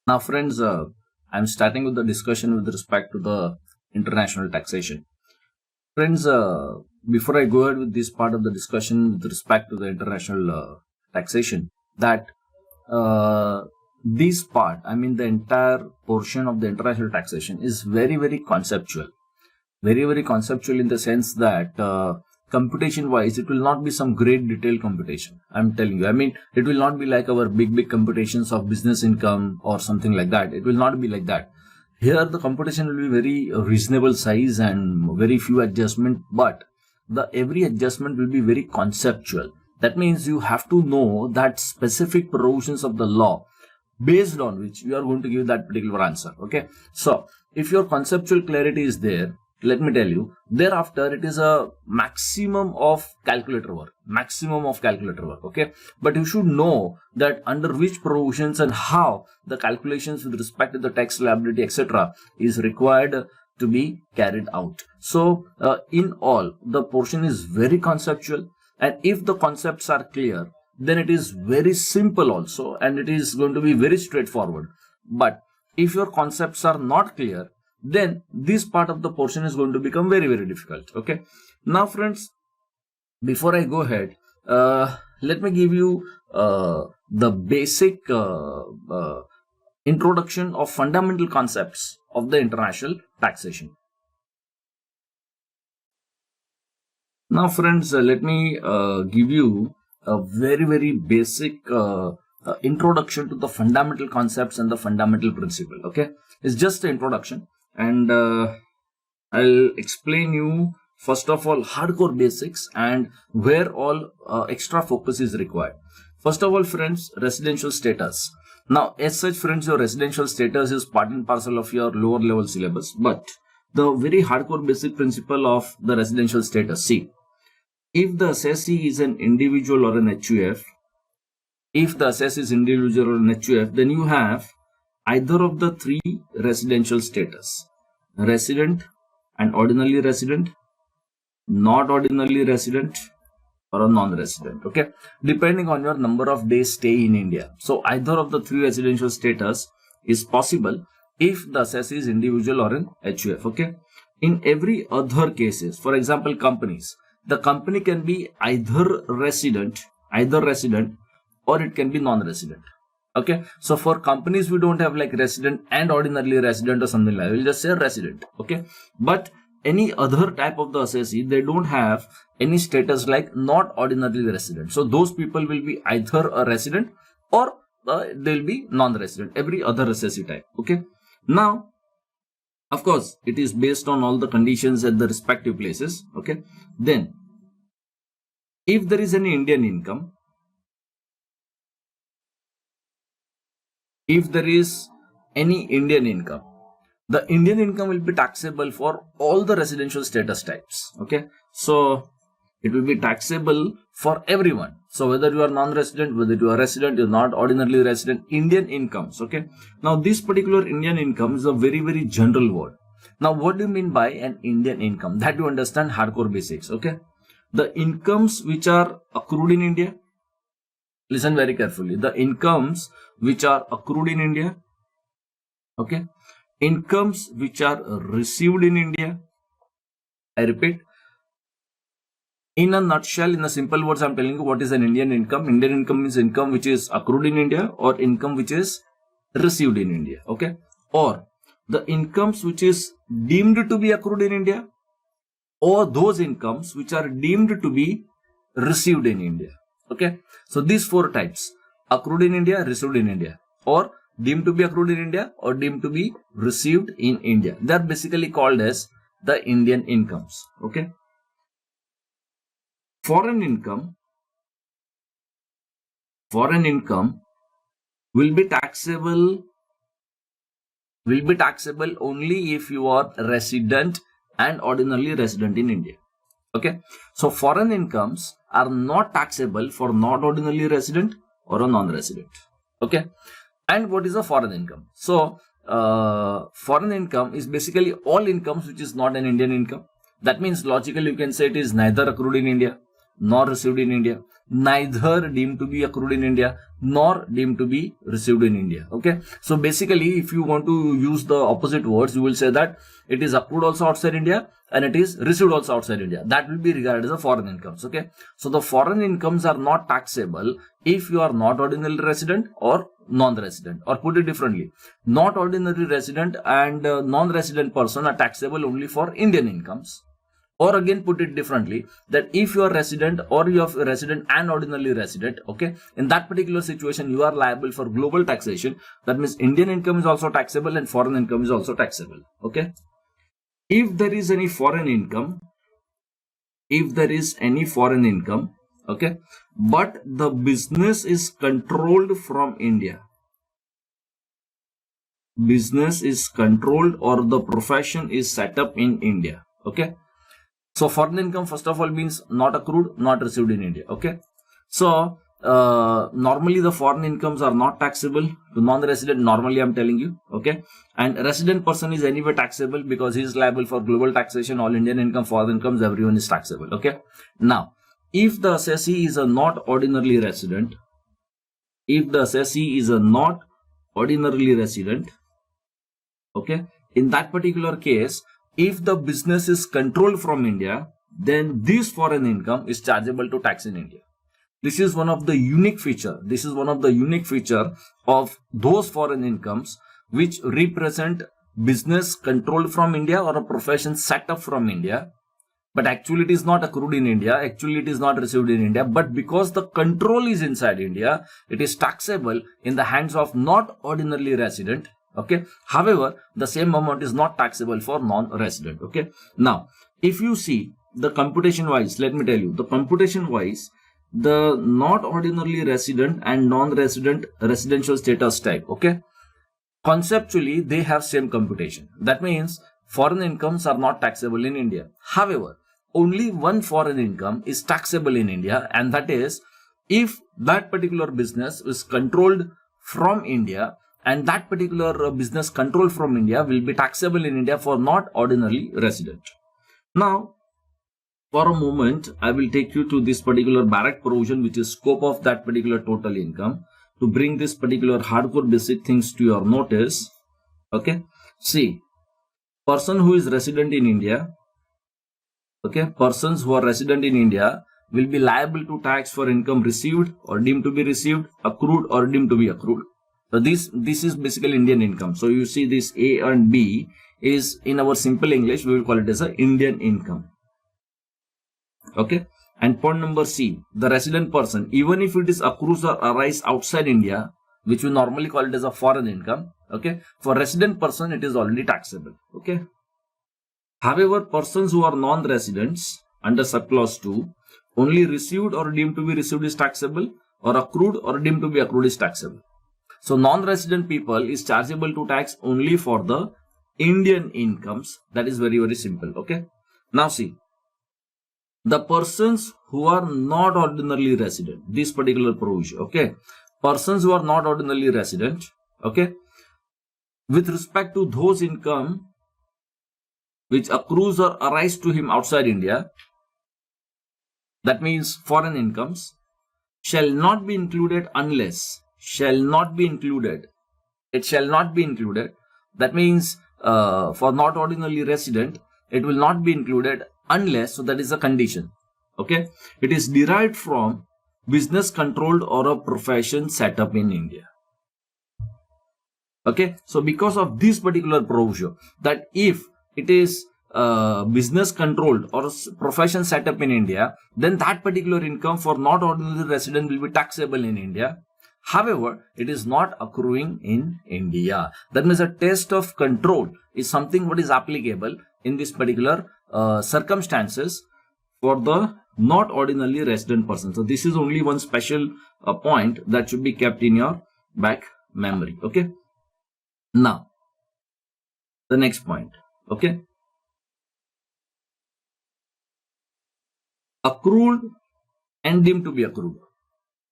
Now, friends, I'm starting with the discussion with respect to the international taxation. Friends, before I go ahead with this part of the discussion with respect to the international taxation, that this part, I mean the entire portion of the international taxation is very, very conceptual. Very, very conceptual in the sense that computation wise, it will not be some great detailed computation. I'm telling you, I mean, it will not be like our big computations of business income or something like that. It will not be like that. Here, the computation will be very reasonable size and very few adjustment, but the every adjustment will be very conceptual. That means you have to know that specific provisions of the law based on which you are going to give that particular answer. Okay. So if your conceptual clarity is there, let me tell you, thereafter it is a maximum of calculator work. Okay. But you should know that under which provisions and how the calculations with respect to the tax liability, etc., is required to be carried out. So in all, the portion is very conceptual, and if the concepts are clear, then it is very simple also, and it is going to be very straightforward. But if your concepts are not clear, then this part of the portion is going to become very, very difficult. Okay. Now, friends, before I go ahead, let me give you the basic introduction of fundamental concepts of the international taxation. Now, friends, let me give you a very, very basic introduction to the fundamental concepts and the fundamental principle. Okay, it's just an introduction, and I'll explain you first of all hardcore basics and where all extra focus is required. First of all, friends, residential status. Now, as such, friends, your residential status is part and parcel of your lower level syllabus, but the very hardcore basic principle of the residential status. See, if the assessee is an individual or an HUF, then you have either of the three residential status: resident and ordinarily resident, not ordinarily resident, or a non-resident. Okay, depending on your number of days stay in India. So either of the three residential status is possible if the assessee is individual or an HUF. Okay, in every other cases, for example, companies, the company can be either resident or it can be non-resident. Okay, so for companies we don't have like resident and ordinarily resident or something like that. We'll just say resident. Okay, but any other type of the assessee, they don't have any status like not ordinarily resident. So those people will be either a resident or they'll be non-resident, every other assessee type. Okay, now of course it is based on all the conditions at the respective places. Okay, then if there is any Indian income, the Indian income will be taxable for all the residential status types. Okay, so it will be taxable for everyone. So whether you are non-resident, whether you are resident, you are not ordinarily resident, Indian incomes. Okay, now this particular Indian income is a very, very general word. Now what do you mean by an Indian income? That you understand hardcore basics. Okay, the incomes which are accrued in India, listen very carefully, the incomes which are accrued in India, okay, incomes which are received in India. I repeat, in a nutshell, in a simple words, I'm telling you what is an Indian income. Indian income means income which is accrued in India or income which is received in India. Okay, or the incomes which is deemed to be accrued in India, or those incomes which are deemed to be received in India. Okay, so these four types: accrued in India, received in India, or deemed to be accrued in India, or deemed to be received in India. They are basically called as the Indian incomes. Okay, foreign income will be taxable only if you are resident and ordinarily resident in India. Okay, so foreign incomes are not taxable for not ordinarily resident or a non-resident. Okay, and what is a foreign income? So foreign income is basically all incomes which is not an Indian income. That means logically you can say it is neither accrued in India nor received in India. neither deemed to be accrued in India nor deemed to be received in India. Okay, so basically if you want to use the opposite words, you will say that it is accrued also outside India and it is received also outside India. That will be regarded as a foreign incomes. Okay, so the foreign incomes are not taxable if you are not ordinary resident or non-resident, or put it differently, not ordinary resident and non-resident person are taxable only for Indian incomes. Or again, put it differently, that if you are resident or you are resident and ordinarily resident, okay, in that particular situation, you are liable for global taxation. That means Indian income is also taxable and foreign income is also taxable. Okay. If there is any foreign income, okay, but the business is controlled from India, business is controlled or the profession is set up in India. Okay. So foreign income, first of all, means not accrued, not received in India. Okay. So normally the foreign incomes are not taxable to non-resident. Normally, I'm telling you. Okay. And resident person is anyway taxable because he is liable for global taxation. All Indian income, foreign incomes, everyone is taxable. Okay. Now, if the assessee is a not ordinarily resident, okay, in that particular case, if the business is controlled from India, then this foreign income is chargeable to tax in India. This is one of the unique feature. Of those foreign incomes which represent business controlled from India or a profession set up from India. But actually it is not accrued in India. Actually it is not received in India. But because the control is inside India, it is taxable in the hands of not ordinarily resident. Okay. However, the same amount is not taxable for non-resident. Okay. Now, if you see the computation wise, let me tell you, the computation wise, the not ordinarily resident and non-resident residential status type. Okay. Conceptually, they have same computation. That means foreign incomes are not taxable in India. However, only one foreign income is taxable in India, and that is if that particular business is controlled from India, and that particular business control from India will be taxable in India for not ordinarily resident. Now, for a moment, I will take you to this particular Barrett provision, which is scope of that particular total income, to bring this particular hardcore basic things to your notice. Okay. See, person who is resident in India, okay, persons who are resident in India will be liable to tax for income received or deemed to be received, accrued or deemed to be accrued. So this is basically Indian income. So you see this A and B is, in our simple English, we will call it as a Indian income. Okay. And point number C, the resident person, even if it is accrues or arise outside India, which we normally call it as a foreign income. Okay. For resident person, it is already taxable. Okay. However, persons who are non-residents under subclause 2, only received or deemed to be received is taxable, or accrued or deemed to be accrued is taxable. So non-resident people is chargeable to tax only for the Indian incomes. That is very, very simple. Okay. Now see, the persons who are not ordinarily resident, this particular provision. Okay. Persons who are not ordinarily resident. Okay. With respect to those income which accrues or arise to him outside India, that means foreign incomes, shall not be included unless, shall not be included. It shall not be included. That means for not ordinarily resident, it will not be included unless, so that is a condition. Okay. It is derived from business controlled or a profession set up in India. Okay. So because of this particular provision, that if it is business controlled or profession set up in India, then that particular income for not ordinary resident will be taxable in India. However, it is not accruing in India. That means a test of control is something what is applicable in this particular circumstances for the not ordinarily resident person. So this is only one special point that should be kept in your back memory. Okay. Now, the next point. Okay. Accrued and deemed to be accrued.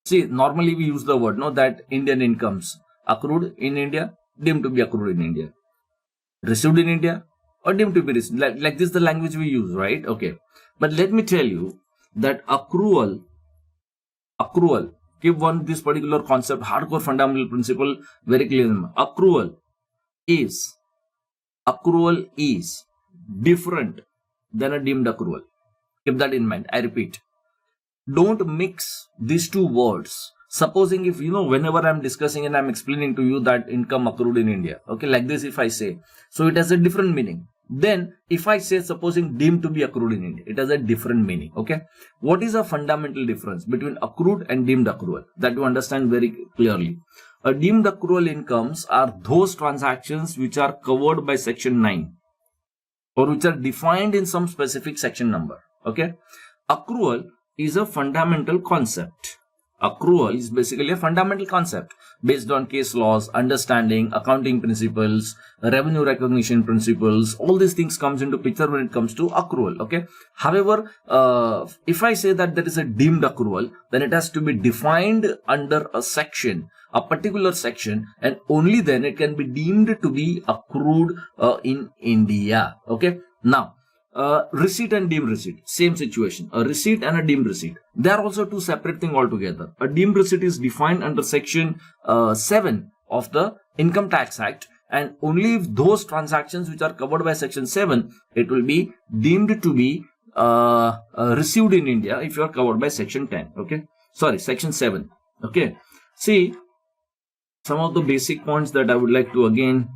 See, normally we use the word, no, that Indian incomes accrued in India, deemed to be accrued in India, received in India, or deemed to be received. Like this is the language we use, right? Okay. But let me tell you that accrual Accrual. Keep this particular concept, hardcore fundamental principle very clear. Accrual is different than a deemed accrual. Keep that in mind. I repeat. Don't mix these two words. Supposing if whenever I'm discussing and I'm explaining to you that income accrued in India, okay, like this if I say, so it has a different meaning. Then if I say supposing deemed to be accrued in India, it has a different meaning. Okay, what is a fundamental difference between accrued and deemed accrual? That you understand very clearly. A deemed accrual incomes are those transactions which are covered by section 9 or which are defined in some specific section number. Okay, accrual is a fundamental concept. Accrual is basically a fundamental concept based on case laws, understanding, accounting principles, revenue recognition principles. All these things comes into picture when it comes to accrual. Okay. However, if I say that there is a deemed accrual, then it has to be defined under a section, a particular section, and only then it can be deemed to be accrued in India. Okay. Now, receipt and deemed receipt, same situation. A receipt and a deemed receipt, they are also two separate things altogether. A deemed receipt is defined under section 7 of the Income Tax Act, and only if those transactions which are covered by section 7, it will be deemed to be received in India if you are covered by section 10. Okay, sorry, section 7. Okay, see some of the basic points that I would like to again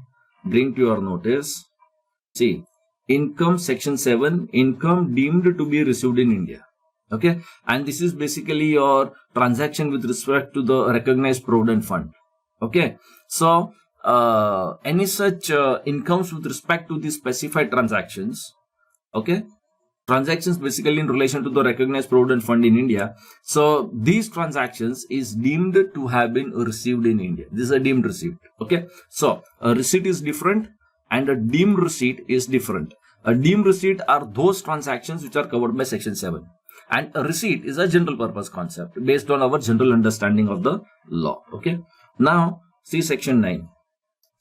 bring to your notice. See, income section 7, income deemed to be received in India. Okay, and this is basically your transaction with respect to the recognized provident fund. Okay, so any such incomes with respect to the specified transactions, okay, transactions basically in relation to the recognized provident fund in India. So these transactions is deemed to have been received in India. This is a deemed receipt. Okay, so a receipt is different and a deemed receipt is different. A deemed receipt are those transactions which are covered by section 7, and a receipt is a general purpose concept based on our general understanding of the law. Okay, now see section 9.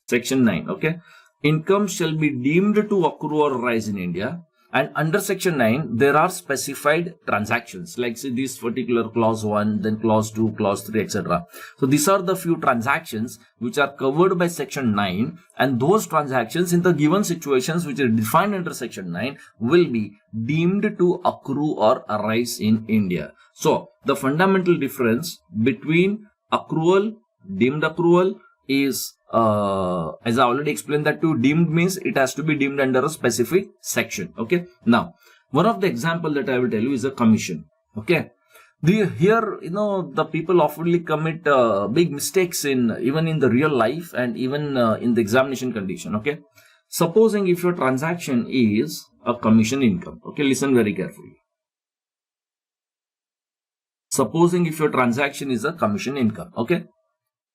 Section 9. Okay, income shall be deemed to accrue or arise in India, and under section 9 there are specified transactions like say this particular clause 1, then clause 2, clause 3, etc. So these are the few transactions which are covered by section 9, and those transactions in the given situations which are defined under section 9 will be deemed to accrue or arise in India. So the fundamental difference between accrual, deemed accrual is as I already explained that to deemed means it has to be deemed under a specific section. Okay, now one of the example that I will tell you is a commission. Okay, here the people often commit big mistakes even in the real life and even in the examination condition. Okay, supposing if your transaction is a commission income. Okay, listen very carefully. Supposing if your transaction is a commission income. Okay,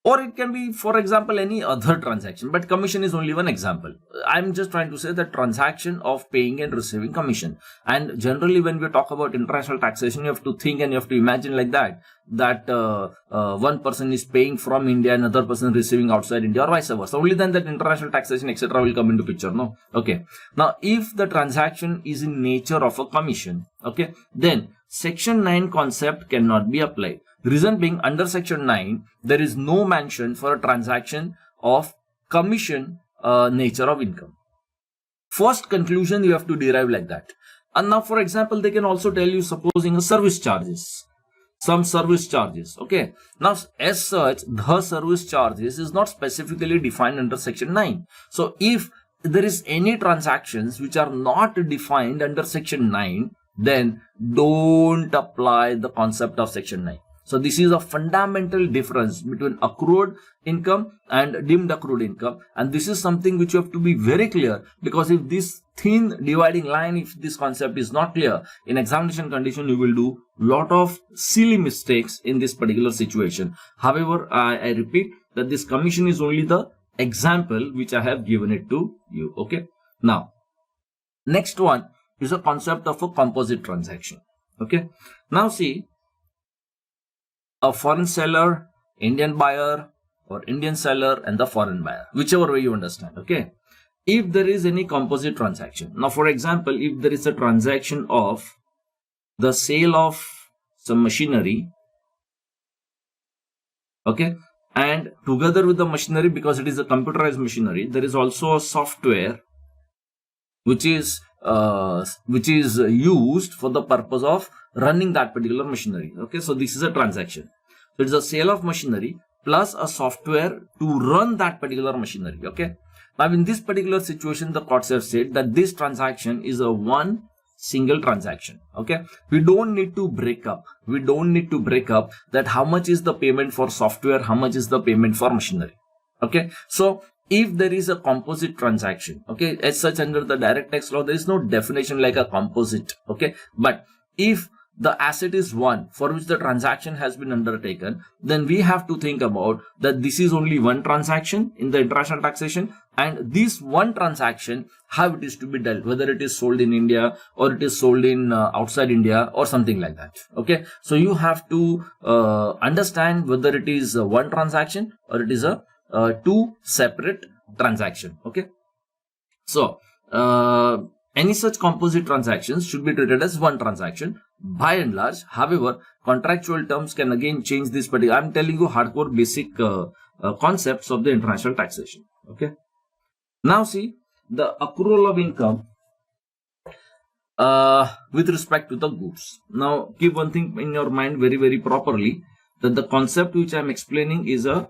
or it can be, for example, any other transaction, but commission is only one example. I'm just trying to say the transaction of paying and receiving commission. And generally, when we talk about international taxation, you have to think and you have to imagine like that one person is paying from India, another person receiving outside India, or vice versa. Only then that international taxation, etc., will come into picture. No, okay. Now, if the transaction is in nature of a commission, okay, then section 9 concept cannot be applied. Reason being, under section 9, there is no mention for a transaction of commission nature of income. First conclusion you have to derive like that. And now, for example, they can also tell you, supposing a service charges, some service charges. Okay. Now, as such, the service charges is not specifically defined under section 9. So, if there is any transactions which are not defined under section 9, then don't apply the concept of section 9. So this is a fundamental difference between accrued income and deemed accrued income, and this is something which you have to be very clear, because if this thin dividing line, if this concept is not clear in examination condition, you will do lot of silly mistakes in this particular situation. However, I repeat that this commission is only the example which I have given it to you. Okay. Now, next one is a concept of a composite transaction. Okay. Now see, a foreign seller, Indian buyer, or Indian seller and the foreign buyer, whichever way you understand. Okay, if there is any composite transaction, now for example, if there is a transaction of the sale of some machinery Okay. And together with the machinery, because it is a computerized machinery, there is also a software which is used for the purpose of running that particular machinery. Okay, so this is a transaction. So it's a sale of machinery plus a software to run that particular machinery. Okay, now in this particular situation, the courts have said that this transaction is a one single transaction. Okay, we don't need to break up that how much is the payment for software, how much is the payment for machinery. Okay, so if there is a composite transaction, okay, as such under the direct tax law, there is no definition like a composite. Okay, but if the asset is one for which the transaction has been undertaken, then we have to think about that this is only one transaction in the international taxation, and this one transaction, how it is to be dealt, whether it is sold in India or it is sold in outside India or something like that. Okay, so you have to understand whether it is one transaction or it is a two separate transaction. Okay, so any such composite transactions should be treated as one transaction by and large. However, contractual terms can again change this particular. I'm telling you hardcore basic concepts of the international taxation. Okay, now see the accrual of income with respect to the goods. Now keep one thing in your mind very properly, that the concept which I'm explaining is a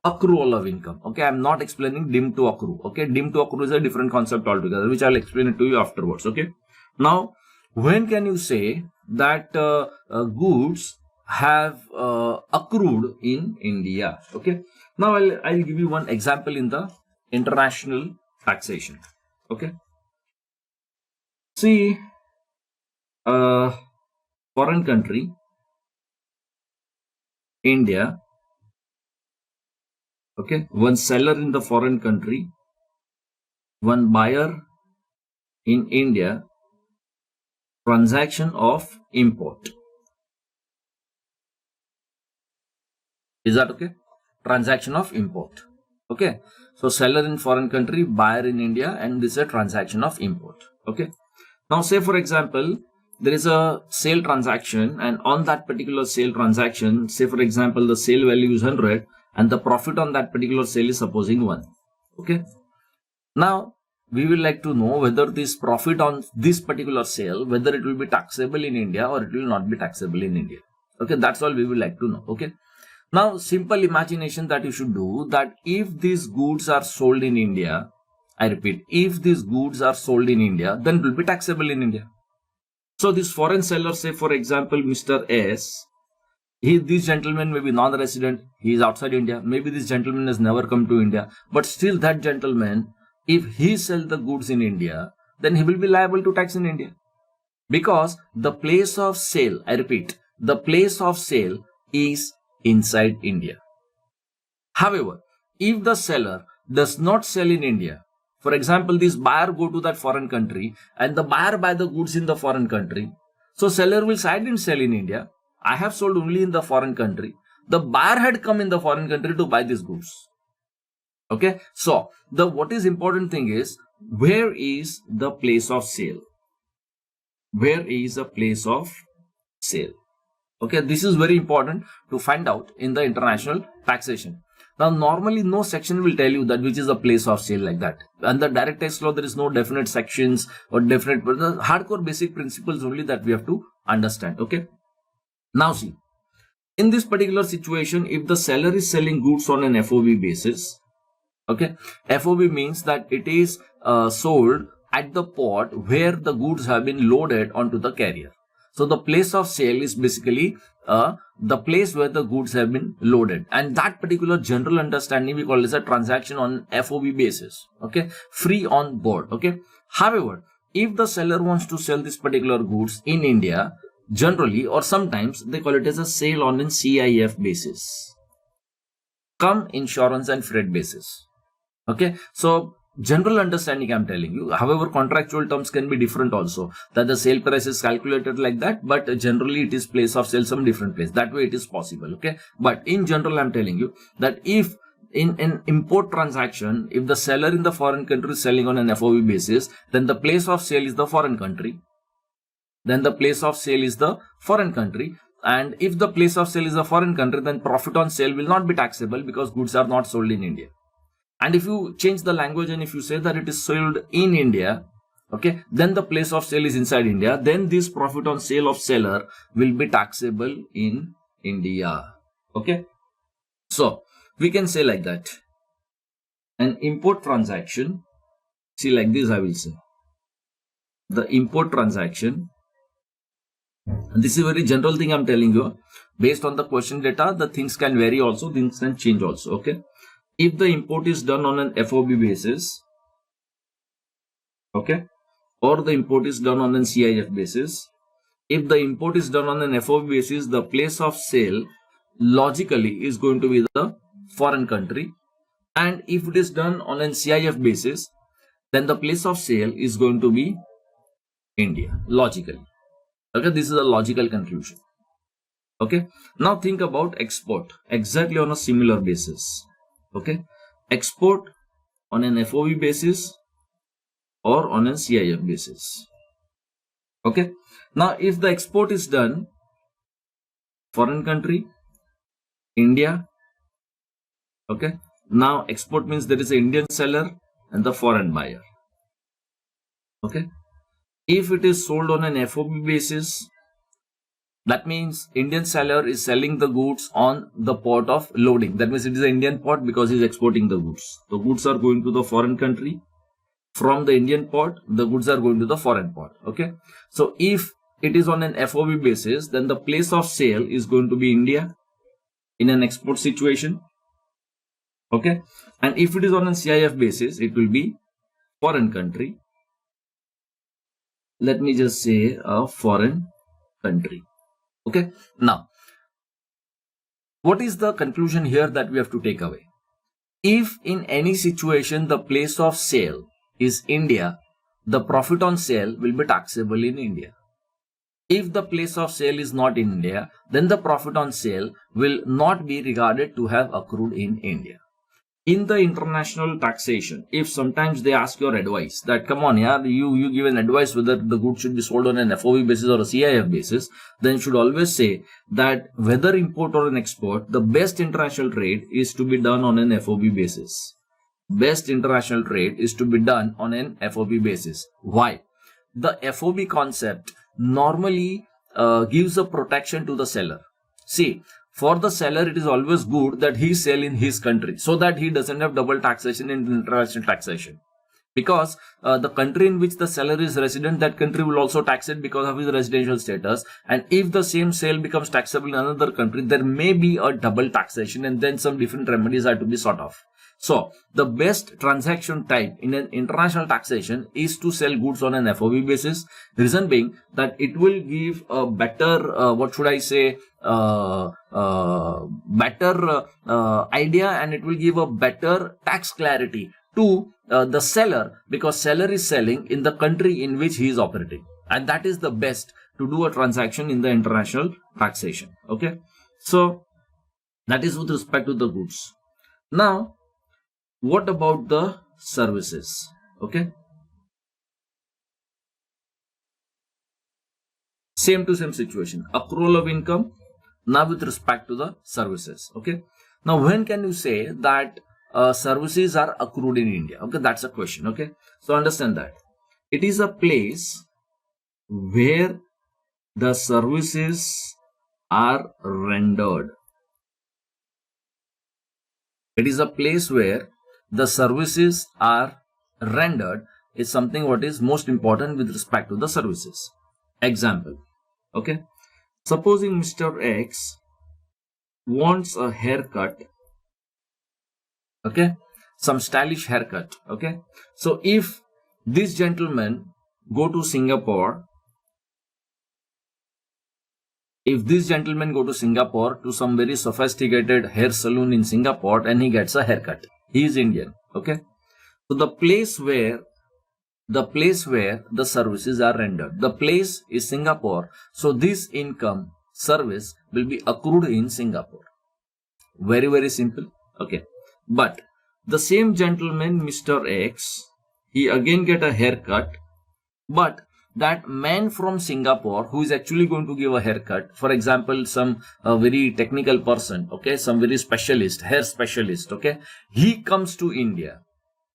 accrual of income. Okay, I'm not explaining dim to accrue. Okay, dim to accrue is a different concept altogether, which I'll explain it to you afterwards. Okay, now when can you say that goods have accrued in India? Okay, now I'll give you one example in the international taxation. Okay, see foreign country, India. Okay, one seller in the foreign country, one buyer in India, transaction of import. Is that okay? Transaction of import. Okay, so seller in foreign country, buyer in India, and this is a transaction of import. Okay, now say for example, there is a sale transaction, and on that particular sale transaction, say for example, the sale value is 100 and the profit on that particular sale is supposing 1. Okay, now we will like to know whether this profit on this particular sale, whether it will be taxable in India or it will not be taxable in India. Okay, that's all we will like to know. Okay, now simple imagination that you should do, that if these goods are sold in India, I repeat, if these goods are sold in India, then it will be taxable in India. So this foreign seller, say for example Mr. S, this gentleman may be non-resident, he is outside India, maybe this gentleman has never come to India, but still that gentleman, if he sells the goods in India, then he will be liable to tax in India, because the place of sale, I repeat, the place of sale is inside India. However, if the seller does not sell in India, for example, this buyer go to that foreign country and the buyer buy the goods in the foreign country, so seller will say, I didn't sell in India, I have sold only in the foreign country. The buyer had come in the foreign country to buy these goods. Okay, so the what is important thing is, where is the place of sale? Where is the place of sale? Okay, this is very important to find out in the international taxation. Now, normally no section will tell you that which is the place of sale like that. Under direct tax law, there is no definite sections or definite, but the hardcore basic principles only that we have to understand. Okay. Now see, in this particular situation, if the seller is selling goods on an FOB basis, okay, FOB means that it is sold at the port where the goods have been loaded onto the carrier. So the place of sale is basically the place where the goods have been loaded, and that particular general understanding we call as a transaction on FOB basis. Okay, free on board. Okay. However, if the seller wants to sell this particular goods in India, generally or sometimes they call it as a sale on an CIF basis, come insurance and freight basis. Okay, so general understanding I'm telling you. However, contractual terms can be different also, that the sale price is calculated like that, but generally it is place of sale some different place. That way it is possible. Okay, but in general I'm telling you that if in an import transaction, if the seller in the foreign country is selling on an FOB basis, then the place of sale is the foreign country. Then the place of sale is the foreign country. And if the place of sale is a foreign country, then profit on sale will not be taxable because goods are not sold in India. And if you change the language and if you say that it is sold in India, okay, then the place of sale is inside India, then this profit on sale of seller will be taxable in India. Okay, so we can say like that. An import transaction, see like this I will say. The import transaction, and this is a very general thing I'm telling you. Based on the question data, the things can vary also, things can change also. Okay, if the import is done on an FOB basis, okay, or the import is done on an CIF basis, if the import is done on an FOB basis, the place of sale logically is going to be the foreign country, and if it is done on an CIF basis, then the place of sale is going to be India, logically. Okay, this is a logical conclusion. Okay, now think about export exactly on a similar basis. Okay, export on an FOB basis or on a CIF basis. Okay, now if the export is done foreign country, India, okay, now export means there is an Indian seller and the foreign buyer. Okay, if it is sold on an FOB basis, that means Indian seller is selling the goods on the port of loading. That means it is an Indian port because he is exporting the goods. The goods are going to the foreign country. From the Indian port, the goods are going to the foreign port. Okay, so if it is on an FOB basis, then the place of sale is going to be India in an export situation. Okay, and if it is on a CIF basis, it will be foreign country. Let me just say a foreign country. Okay, now what is the conclusion here that we have to take away? If in any situation the place of sale is India, the profit on sale will be taxable in India. If the place of sale is not in India, then the profit on sale will not be regarded to have accrued in India. In the international taxation, if sometimes they ask your advice that, come on, yeah, you give an advice whether the goods should be sold on an FOB basis or a CIF basis, then you should always say that whether import or an export, the best international trade is to be done on an FOB basis. Best international trade is to be done on an FOB basis. Why? The FOB concept normally gives a protection to the seller. See, for the seller, it is always good that he sell in his country so that he doesn't have double taxation in international taxation. Because the country in which the seller is resident, that country will also tax it because of his residential status. And if the same sale becomes taxable in another country, there may be a double taxation and then some different remedies are to be sought of. So, the best transaction type in an international taxation is to sell goods on an FOB basis. Reason being that it will give a better, better idea, and it will give a better tax clarity to the seller, because seller is selling in the country in which he is operating. And that is the best to do a transaction in the international taxation. Okay. So, that is with respect to the goods. Now, what about the services? Okay. Same to same situation. Accrual of income. Now with respect to the services. Okay. Now when can you say that services are accrued in India? Okay. That's a question. Okay. So understand that. It is a place where the services are rendered. It is a place where the services are rendered is something what is most important with respect to the services. Example, okay, supposing Mr. X wants a haircut, okay, some stylish haircut, okay. So if this gentleman go to Singapore, to some very sophisticated hair salon in Singapore and he gets a haircut, he is Indian, okay. So the place where the services are rendered, the place is Singapore. So this income service will be accrued in Singapore. Very, very simple, okay. But the same gentleman, Mr. X, he again get a haircut, but that man from Singapore who is actually going to give a haircut, for example, some very technical person, okay, some very specialist, hair specialist, okay, he comes to India,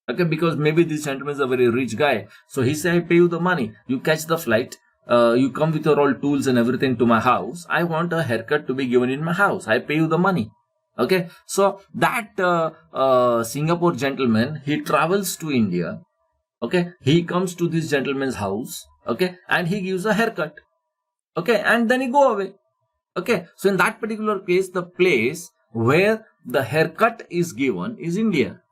okay, because maybe this gentleman is a very rich guy. So he say, I pay you the money, you catch the flight, you come with your all tools and everything to my house. I want a haircut to be given in my house. I pay you the money. Okay, so that Singapore gentleman, he travels to India. Okay, he comes to this gentleman's house. Okay, and he gives a haircut. Okay, and then he go away. Okay, so in that particular case, the place where the haircut is given is India.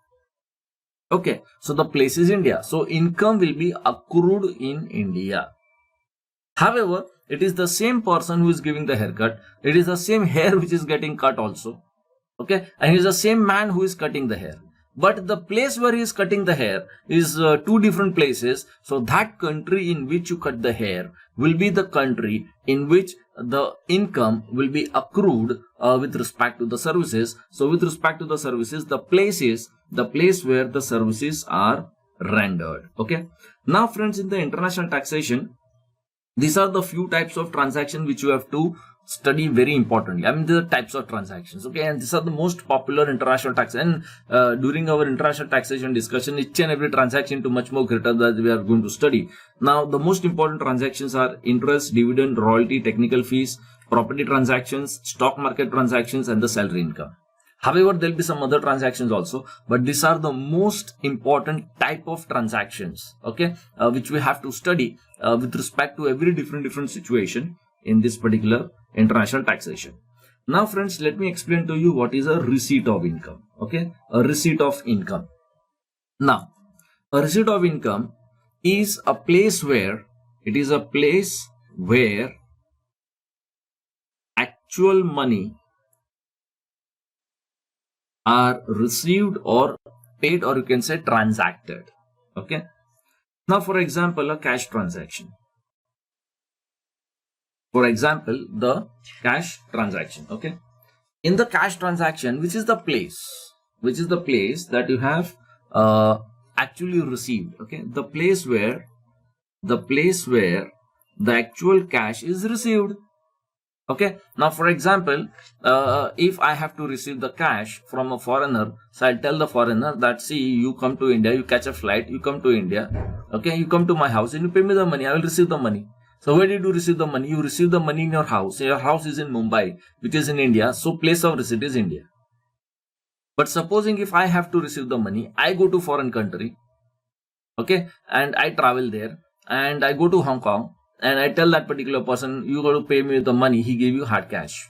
Okay, so the place is India. So income will be accrued in India. However, it is the same person who is giving the haircut. It is the same hair which is getting cut also. Okay, and it is the same man who is cutting the hair. But the place where he is cutting the hair is two different places. So that country in which you cut the hair will be the country in which the income will be accrued with respect to the services. So with respect to the services, the place is the place where the services are rendered. Okay. Now friends, in the international taxation, these are the few types of transaction which you have to study very importantly. I mean, the types of transactions. Okay, and these are the most popular international tax. And during our international taxation discussion, each and every transaction to much more greater that we are going to study. Now, the most important transactions are interest, dividend, royalty, technical fees, property transactions, stock market transactions, and the salary income. However, there will be some other transactions also, but these are the most important type of transactions, okay, which we have to study with respect to every different situation in this particular international taxation. Now, friends, let me explain to you what is a receipt of income, okay, a receipt of income. Now, a receipt of income is a place where actual money are received or paid, or you can say transacted. Okay. Now, for example, a cash transaction. For example, the cash transaction. Okay. In the cash transaction, which is the place that you have actually received. Okay. The place where the actual cash is received. Okay. Now, for example, if I have to receive the cash from a foreigner, so I'll tell the foreigner that, see, you come to India, you catch a flight, you come to India, okay, you come to my house and you pay me the money, I will receive the money. So where did you receive the money? You receive the money in your house. Your house is in Mumbai, which is in India, so place of receipt is India. But supposing if I have to receive the money, I go to foreign country, okay, and I travel there, and I go to Hong Kong, and I tell that particular person, you got to pay me the money, he gave you hard cash.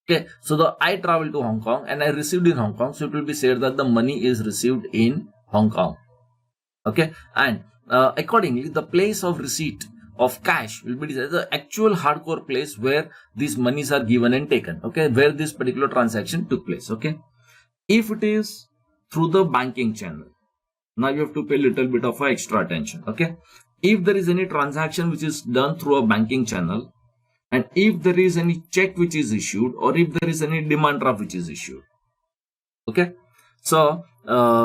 Okay, so I travel to Hong Kong and I received in Hong Kong, so it will be said that the money is received in Hong Kong. Okay, and accordingly, the place of receipt of cash will be the actual hardcore place where these monies are given and taken. Okay, where this particular transaction took place. Okay, if it is through the banking channel, now you have to pay a little bit of extra attention. Okay. If there is any transaction which is done through a banking channel, and if there is any check which is issued, or if there is any demand draft which is issued, okay, so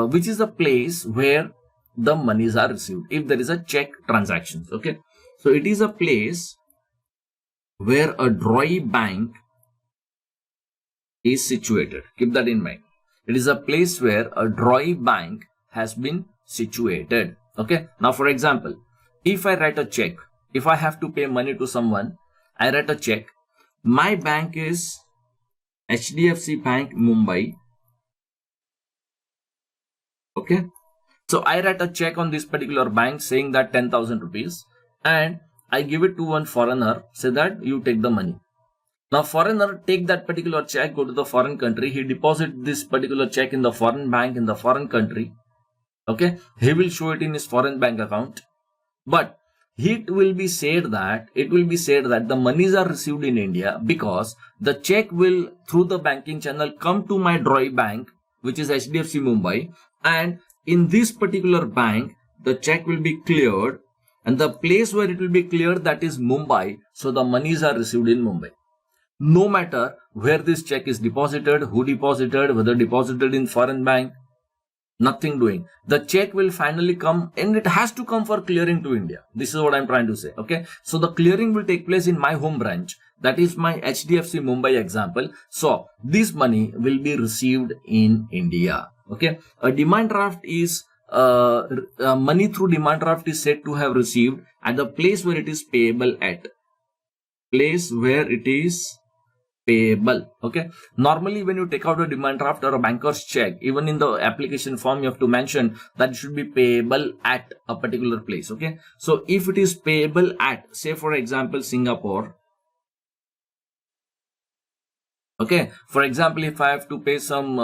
which is the place where the monies are received if there is a check transactions. Okay, so it is a place where a DROI bank is situated. Keep that in mind. It is a place where a DROI bank has been situated. Okay, now for example, if I write a check, if I have to pay money to someone, I write a check. My bank is HDFC Bank Mumbai. Okay. So I write a check on this particular bank saying that 10,000 rupees, and I give it to one foreigner, say that you take the money. Now foreigner take that particular check, go to the foreign country, he deposit this particular check in the foreign bank in the foreign country. Okay. He will show it in his foreign bank account. But it will be said that the monies are received in India because the check will through the banking channel come to my DROI bank, which is HDFC Mumbai, and in this particular bank the check will be cleared, and the place where it will be cleared, that is Mumbai, so the monies are received in Mumbai. No matter where this check is deposited, who deposited, whether deposited in foreign bank, Nothing doing. The check will finally come, and it has to come for clearing to India. This is what I'm trying to say. Okay. So the clearing will take place in my home branch. That is my HDFC Mumbai example. So this money will be received in India. Okay. A demand draft is money through demand draft is said to have received at the place where it is payable at. Place where it is payable. Okay. Normally, when you take out a demand draft or a banker's check, even in the application form, you have to mention that it should be payable at a particular place. Okay. So if it is payable at, say for example, Singapore. Okay. For example, if I have to pay some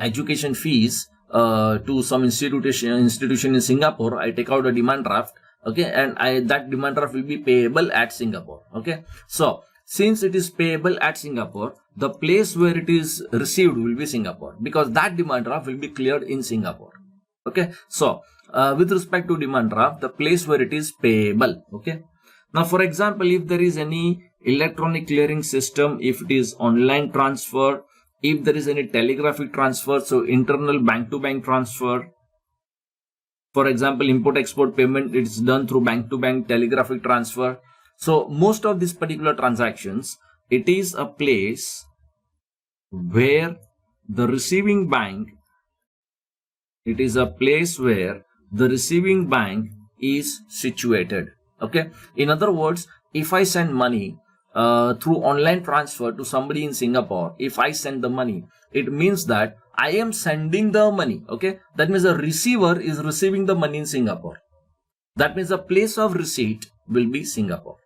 education fees to some institution in Singapore, I take out a demand draft. Okay. And that demand draft will be payable at Singapore. Okay. So since it is payable at Singapore, the place where it is received will be Singapore, because that demand draft will be cleared in Singapore. Okay. So with respect to demand draft, the place where it is payable. Okay. Now, for example, if there is any electronic clearing system, if it is online transfer, if there is any telegraphic transfer, so internal bank-to-bank transfer. For example, import-export payment, it's done through bank-to-bank telegraphic transfer. So most of these particular transactions, it is a place where the receiving bank, is situated. Okay. In other words, if I send money through online transfer to somebody in Singapore, if I send the money, it means that I am sending the money. Okay. That means the receiver is receiving the money in Singapore. That means the place of receipt will be Singapore.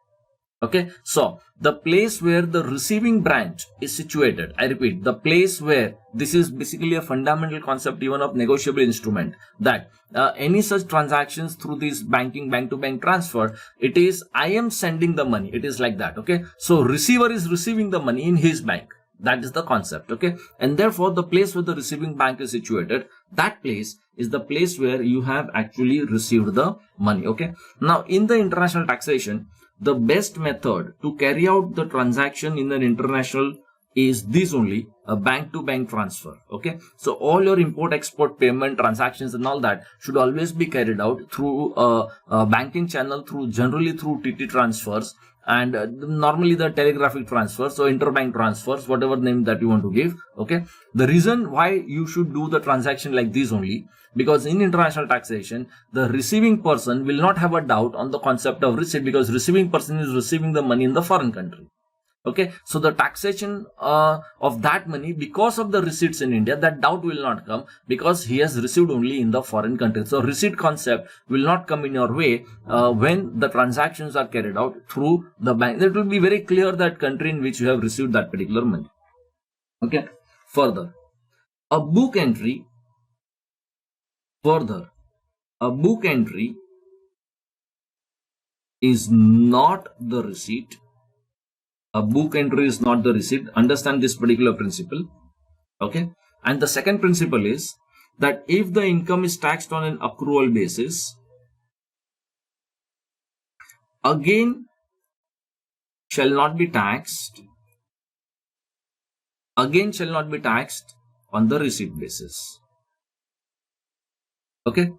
Okay, so the place where the receiving branch is situated, I repeat, the place where, this is basically a fundamental concept even of negotiable instrument, that any such transactions through this banking bank-to-bank transfer, it is I am sending the money. It is like that. Okay, so receiver is receiving the money in his bank. That is the concept. Okay, and therefore the place where the receiving bank is situated, that place is the place where you have actually received the money. Okay, now in the international taxation, the best method to carry out the transaction in an international is this only, a bank-to-bank transfer. Okay, so all your import-export payment transactions and all that should always be carried out through a banking channel, generally through TT transfers, and normally the telegraphic transfers, so interbank transfers, whatever name that you want to give. Okay, the reason why you should do the transaction like this only, because in international taxation, the receiving person will not have a doubt on the concept of receipt, because receiving person is receiving the money in the foreign country. Okay, so the taxation of that money, because of the receipts in India, that doubt will not come, because he has received only in the foreign country. So receipt concept will not come in your way when the transactions are carried out through the bank. It will be very clear that country in which you have received that particular money. Okay, further, a book entry is not the receipt. A book entry is not the receipt. Understand this particular principle. Okay. And the second principle is that if the income is taxed on an accrual basis, again shall not be taxed on the receipt basis. Okay.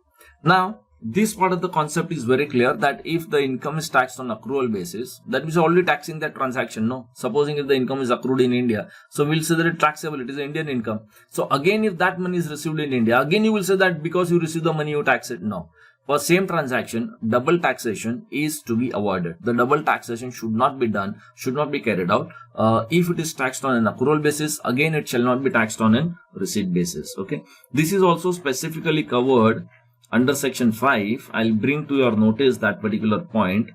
Now, this part of the concept is very clear, that if the income is taxed on accrual basis, that means already taxing that transaction. No, supposing if the income is accrued in India, so we'll say that it's taxable, it is Indian income. So again, if that money is received in India, again you will say that because you receive the money you tax it. No, for same transaction, double taxation is to be avoided. The double taxation should not be done, should not be carried out. If it is taxed on an accrual basis, again it shall not be taxed on a receipt basis. Okay, this is also specifically covered under section 5. I'll bring to your notice that particular point.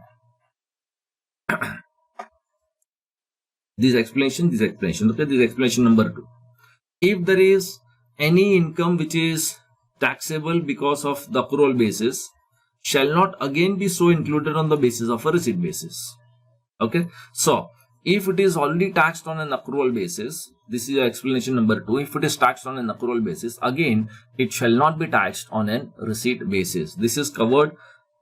This explanation. Okay, this explanation number 2. If there is any income which is taxable because of the accrual basis, shall not again be so included on the basis of a receipt basis. Okay, so if it is already taxed on an accrual basis, this is your explanation number 2. If it is taxed on an accrual basis, again it shall not be taxed on a receipt basis. This is covered,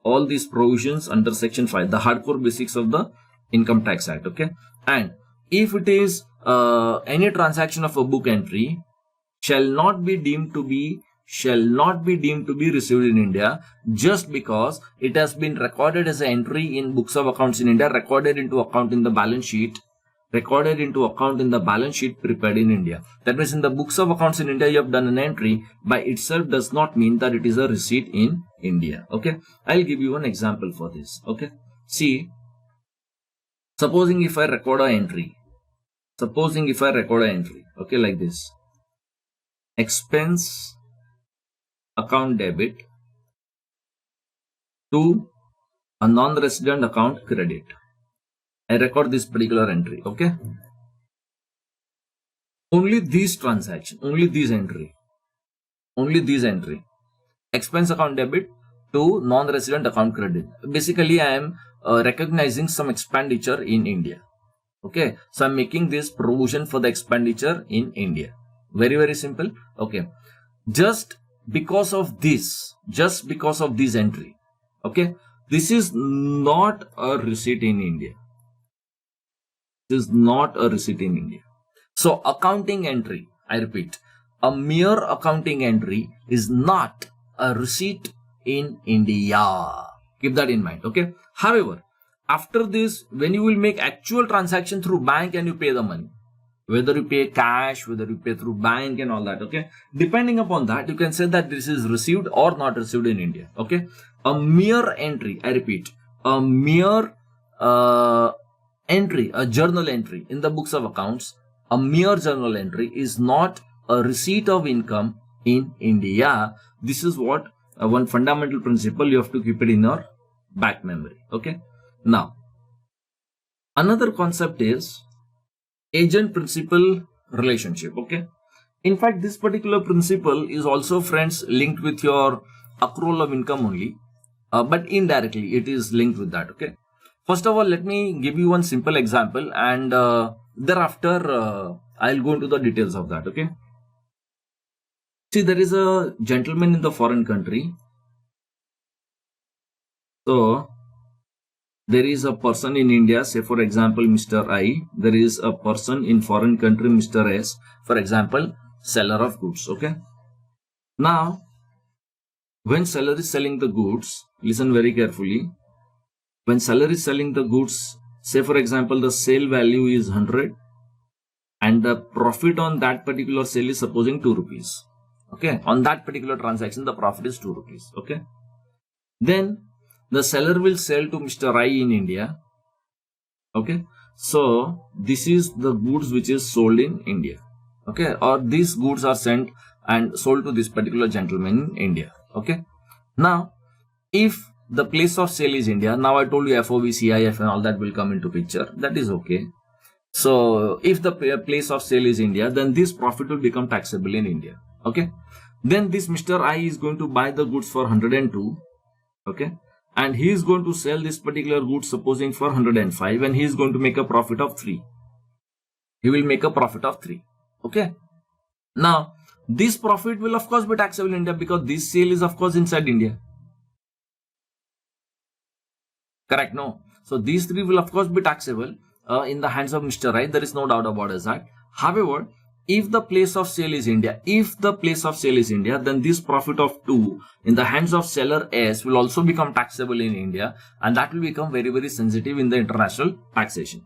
all these provisions, under section 5, the hardcore basics of the Income Tax Act. Okay, and if it is any transaction of a book entry, shall not be deemed to be shall not be deemed to be received in India just because it has been recorded as an entry in books of accounts in India, recorded into account in the balance sheet, prepared in India. That means in the books of accounts in India, you have done an entry, by itself does not mean that it is a receipt in India. Okay, I'll give you an example for this. Okay, see, supposing if I record an entry, okay, like this: expense account debit to a non-resident account credit. I record this particular entry. Okay, only these transaction, only this entry, expense account debit to non-resident account credit. Basically, I am recognizing some expenditure in India. Okay, so I'm making this provision for the expenditure in India. Very, very simple. Okay, just because of this entry. Okay, this is not a receipt in India. So accounting entry, I repeat, a mere accounting entry is not a receipt in India. Keep that in mind. Okay. However, after this, when you will make actual transaction through bank and you pay the money, whether you pay cash, whether you pay through bank and all that, okay, depending upon that, you can say that this is received or not received in India. Okay, a mere entry, I repeat, a mere entry, a journal entry in the books of accounts, a mere journal entry is not a receipt of income in India. This is what one fundamental principle you have to keep it in your back memory. Okay, now another concept is agent principal relationship. Okay, in fact, this particular principle is also, friends, linked with your accrual of income only, but indirectly it is linked with that. Okay, first of all, let me give you one simple example, and thereafter I'll go into the details of that. Okay, see, there is a gentleman in the foreign country. So there is a person in India, say for example Mr. I, there is a person in foreign country, Mr. S, for example, seller of goods. Okay, now when seller is selling the goods, listen very carefully. When seller is selling the goods, say for example the sale value is 100 and the profit on that particular sale is supposing 2 rupees. Okay, on that particular transaction the profit is 2 rupees. Okay, then the seller will sell to Mr. I in India. Okay, so this is the goods which is sold in India. Okay, or these goods are sent and sold to this particular gentleman in India. Okay, now if the place of sale is India, now I told you FOB, CIF and all that will come into picture. That is okay. So if the place of sale is India, then this profit will become taxable in India. Okay, then this Mr. I is going to buy the goods for 102. Okay, and he is going to sell this particular goods supposing for 105, and he is going to make a profit of 3. He will make a profit of 3. Okay, now this profit will of course be taxable in India because this sale is of course inside India. Correct? No. So these 3 will of course be taxable in the hands of Mr. I. There is no doubt about that. However, if the place of sale is India, then this profit of 2 in the hands of seller S will also become taxable in India, and that will become very, very sensitive in the international taxation.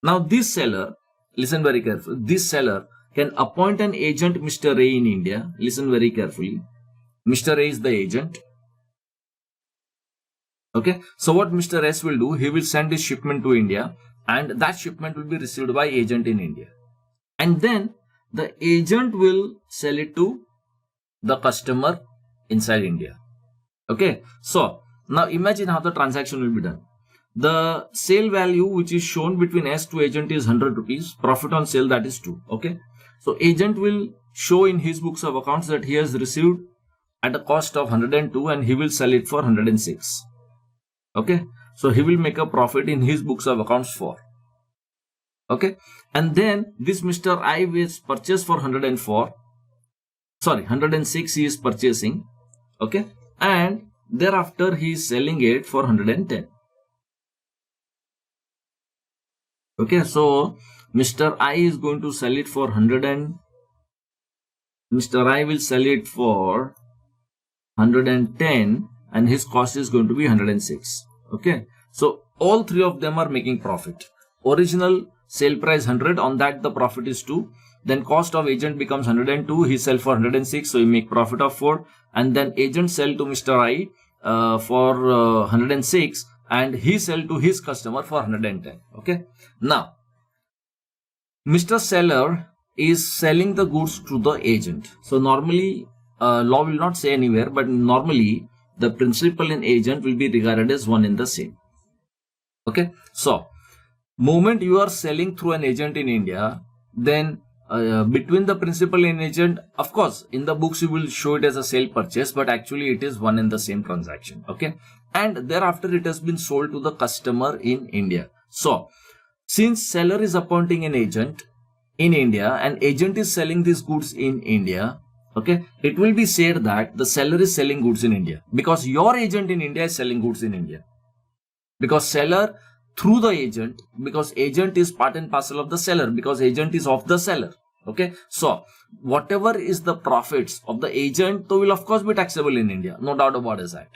Now this seller, listen very carefully, this seller can appoint an agent, Mr. A, in India. Listen very carefully. Mr. A is the agent. Okay, so what Mr. S will do, he will send his shipment to India, and that shipment will be received by agent in India, and then the agent will sell it to the customer inside India. Okay, so now imagine how the transaction will be done. The sale value which is shown between S to agent is 100 rupees. Profit on sale, that is 2. Okay, so agent will show in his books of accounts that he has received at a cost of 102 and he will sell it for 106. Okay, so he will make a profit in his books of accounts for. Okay, and then this Mr. I is purchased for 106 he is purchasing. Okay, and thereafter he is selling it for 110. Okay, so Mr. I is going to sell it for Mr. I will sell it for 110 and his cost is going to be 106. Okay, so all three of them are making profit. Original sale price 100, on that the profit is 2. Then cost of agent becomes 102, he sell for 106, so he make profit of 4. And then agent sell to Mr. I for 106 and he sell to his customer for 110. Okay, now Mr. Seller is selling the goods to the agent. So normally law will not say anywhere, but normally the principal and agent will be regarded as one in the same. Okay, so moment you are selling through an agent in India, then between the principal and agent, of course in the books you will show it as a sale purchase, but actually it is one in the same transaction. Okay, and thereafter it has been sold to the customer in India. So since seller is appointing an agent in India and agent is selling these goods in India, okay, it will be said that the seller is selling goods in India because your agent in India is selling goods in India. Because seller through the agent, because agent is part and parcel of the seller, because agent is of the seller. Okay, so whatever is the profits of the agent, so will of course be taxable in India, no doubt about that,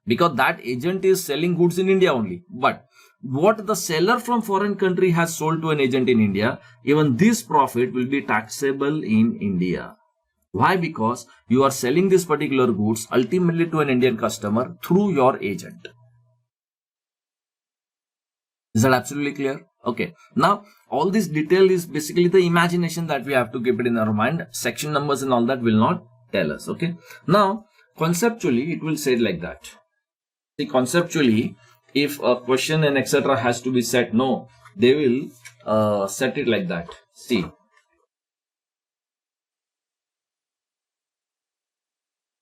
because that agent is selling goods in India only. But what the seller from foreign country has sold to an agent in India, even this profit will be taxable in India. Why? Because you are selling this particular goods ultimately to an Indian customer through your agent. Is that absolutely clear? Okay, now all this detail is basically the imagination that we have to keep it in our mind. Section numbers and all that will not tell us. Okay, now conceptually it will say like that. See, conceptually, if a question and etc. has to be set, no, they will set it like that. See,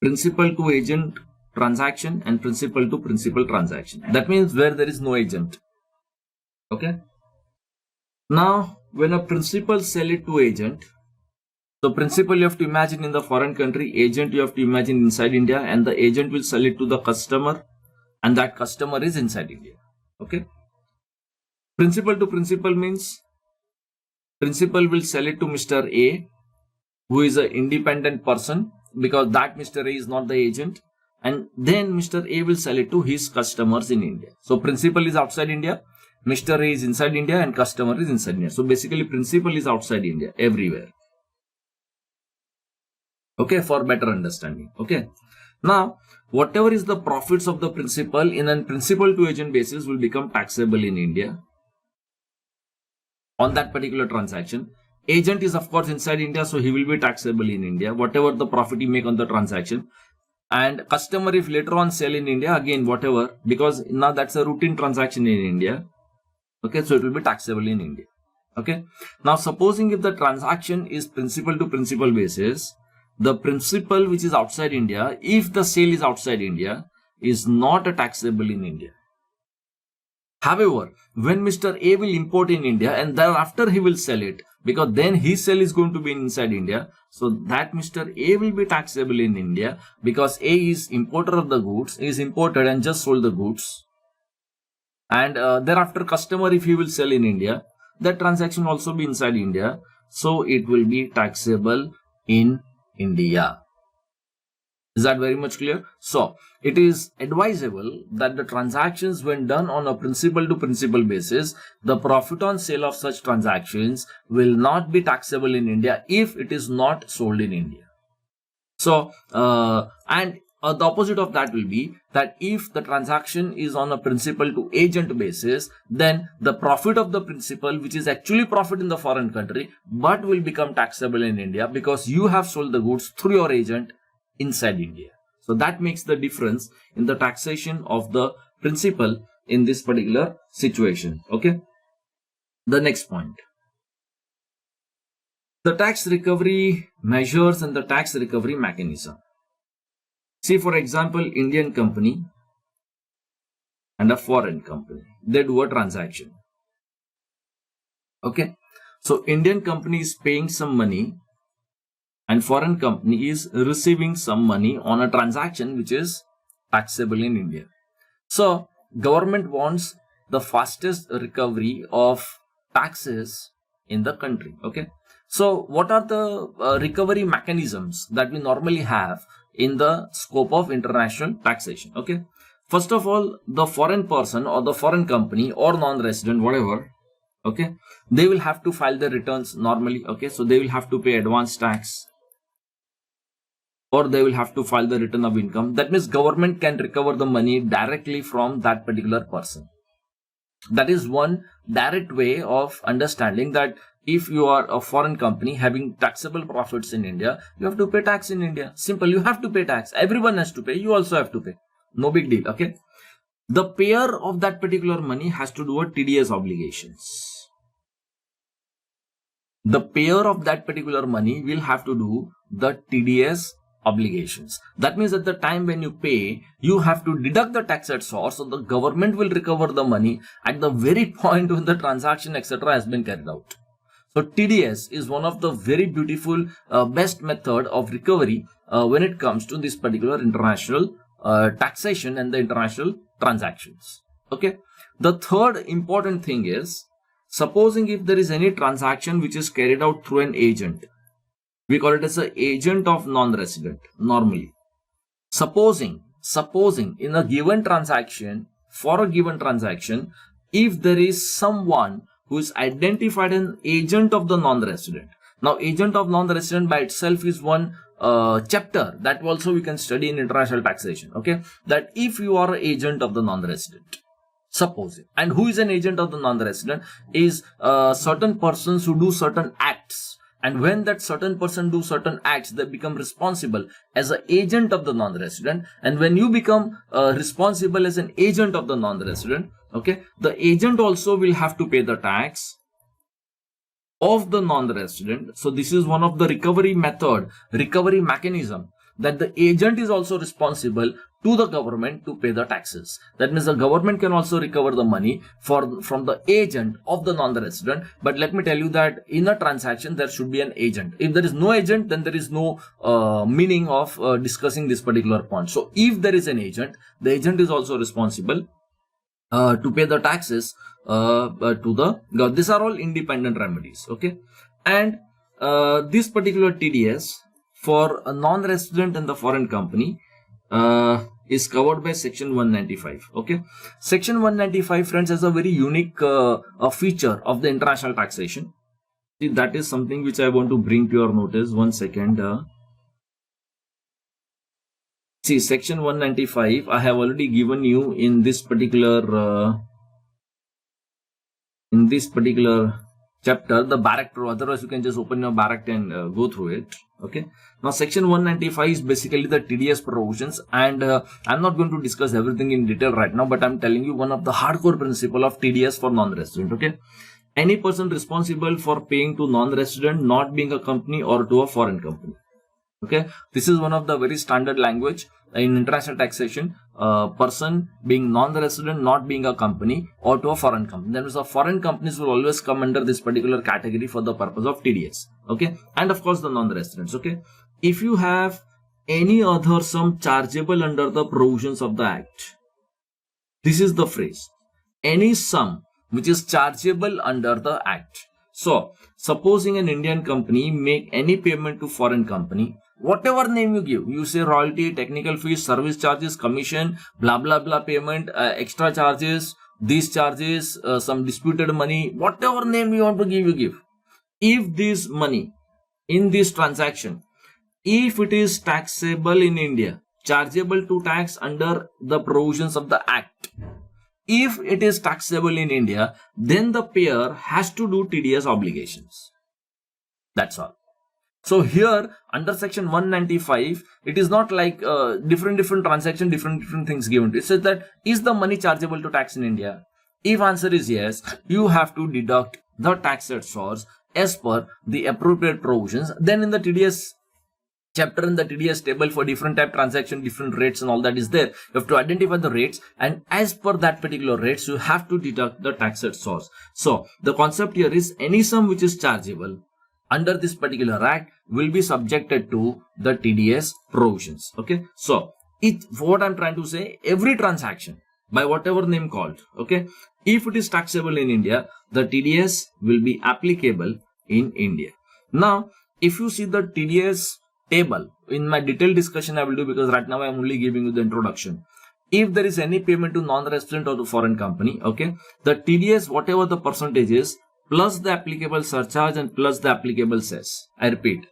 principal to agent transaction and principal to principal transaction. That means where there is no agent. Okay, now when a principal sell it to agent, so principal you have to imagine in the foreign country, agent you have to imagine inside India, and the agent will sell it to the customer and that customer is inside India. Okay, principal to principal means principal will sell it to Mr. A, who is an independent person, because that Mr. A is not the agent, and then Mr. A will sell it to his customers in India. So principal is outside India, Mr. A is inside India, and customer is inside India. So basically principal is outside India everywhere. Okay, for better understanding. Okay, now whatever is the profits of the principal in a principal to agent basis will become taxable in India on that particular transaction. Agent is of course inside India, so he will be taxable in India, whatever the profit he make on the transaction. And customer, if later on sell in India, again whatever, because now that's a routine transaction in India. Okay, so it will be taxable in India. Okay, now supposing if the transaction is principal to principal basis, the principal which is outside India, if the sale is outside India, is not taxable in India. However, when Mr. A will import in India and thereafter he will sell it, because then his sale is going to be inside India, so that Mr. A will be taxable in India because A is importer of the goods, is imported and just sold the goods. And thereafter customer, if he will sell in India, that transaction will also be inside India, so it will be taxable in India. Is that very much clear? So it is advisable that the transactions, when done on a principal to principal basis, the profit on sale of such transactions will not be taxable in India if it is not sold in India. So the opposite of that will be that if the transaction is on a principal to agent basis, then the profit of the principal, which is actually profit in the foreign country, but will become taxable in India because you have sold the goods through your agent inside India. So that makes the difference in the taxation of the principal in this particular situation. Okay. The next point. The tax recovery measures and the tax recovery mechanism. See, for example, Indian company and a foreign company, they do a transaction. Okay. So Indian company is paying some money and foreign company is receiving some money on a transaction which is taxable in India. So government wants the fastest recovery of taxes in the country. Okay. So what are the recovery mechanisms that we normally have in the scope of international taxation. Okay. First of all, the foreign person or the foreign company or non-resident, whatever, okay, they will have to file their returns normally. Okay, so they will have to pay advance tax, or they will have to file the return of income. That means government can recover the money directly from that particular person. That is one direct way of understanding that if you are a foreign company having taxable profits in India, you have to pay tax in India. Simple, you have to pay tax. Everyone has to pay. You also have to pay. No big deal. Okay. The payer of that particular money has to do a TDS obligations. The payer of that particular money will have to do the TDS obligations. That means at the time when you pay, you have to deduct the tax at source, so the government will recover the money at the very point when the transaction etc. has been carried out. So TDS is one of the very beautiful best method of recovery when it comes to this particular international taxation and the international transactions. Okay. The third important thing is, supposing if there is any transaction which is carried out through an agent, we call it as an agent of non-resident normally. Supposing in a given transaction, for a given transaction, if there is someone who is identified as an agent of the non-resident. Now, agent of non-resident by itself is one chapter that also we can study in international taxation. Okay, that if you are an agent of the non-resident, supposing, and who is an agent of the non-resident is certain persons who do certain acts, and when that certain person do certain acts, they become responsible as an agent of the non-resident. And when you become responsible as an agent of the non-resident, okay, the agent also will have to pay the tax of the non-resident. So this is one of the recovery mechanism, that the agent is also responsible to the government to pay the taxes. That means the government can also recover the money from the agent of the non-resident. But let me tell you that in a transaction, there should be an agent. If there is no agent, then there is no meaning of discussing this particular point. So if there is an agent, the agent is also responsible to pay the taxes to the, these are all independent remedies. Okay. And this particular TDS for a non-resident and the foreign company is covered by section 195. Okay. Section 195, friends, has a very unique feature of the international taxation. See, that is something which I want to bring to your notice. One second. See, section 195, I have already given you in this particular chapter, the Barrack. Otherwise, you can just open your Barrack and go through it. Okay. Now, section 195 is basically the TDS provisions, and I'm not going to discuss everything in detail right now, but I'm telling you one of the hardcore principle of TDS for non-resident. Okay. Any person responsible for paying to non-resident, not being a company or to a foreign company. Okay. This is one of the very standard language in international taxation. Person being non-resident, not being a company, or to a foreign company. That means the foreign companies will always come under this particular category for the purpose of TDS. Okay. And of course the non-residents. Okay. If you have any other sum chargeable under the provisions of the Act, this is the phrase, any sum which is chargeable under the Act. So, supposing an Indian company make any payment to foreign company, whatever name you give, you say royalty, technical fees, service charges, commission, blah blah blah payment, extra charges, these charges, some disputed money, whatever name you want to give, you give. If this money in this transaction, if it is taxable in India, chargeable to tax under the provisions of the Act, if it is taxable in India, then the payer has to do TDS obligations. That's all. So here under section 195, it is not like different transaction, different things given. It says that is the money chargeable to tax in India? If answer is yes, you have to deduct the tax at source as per the appropriate provisions. Then in the TDS chapter, in the TDS table for different type transaction, different rates and all that is there. You have to identify the rates, and as per that particular rates, you have to deduct the tax at source. So the concept here is any sum which is chargeable under this particular act will be subjected to the TDS provisions. Okay. So what I'm trying to say, every transaction by whatever name called, okay, if it is taxable in India, the TDS will be applicable in India. Now, if you see the TDS table. In my detailed discussion I will do, because right now I am only giving you the introduction. If there is any payment to non-resident or to foreign company, okay, the TDS, whatever the percentage is, plus the applicable surcharge and plus the applicable cess. I repeat,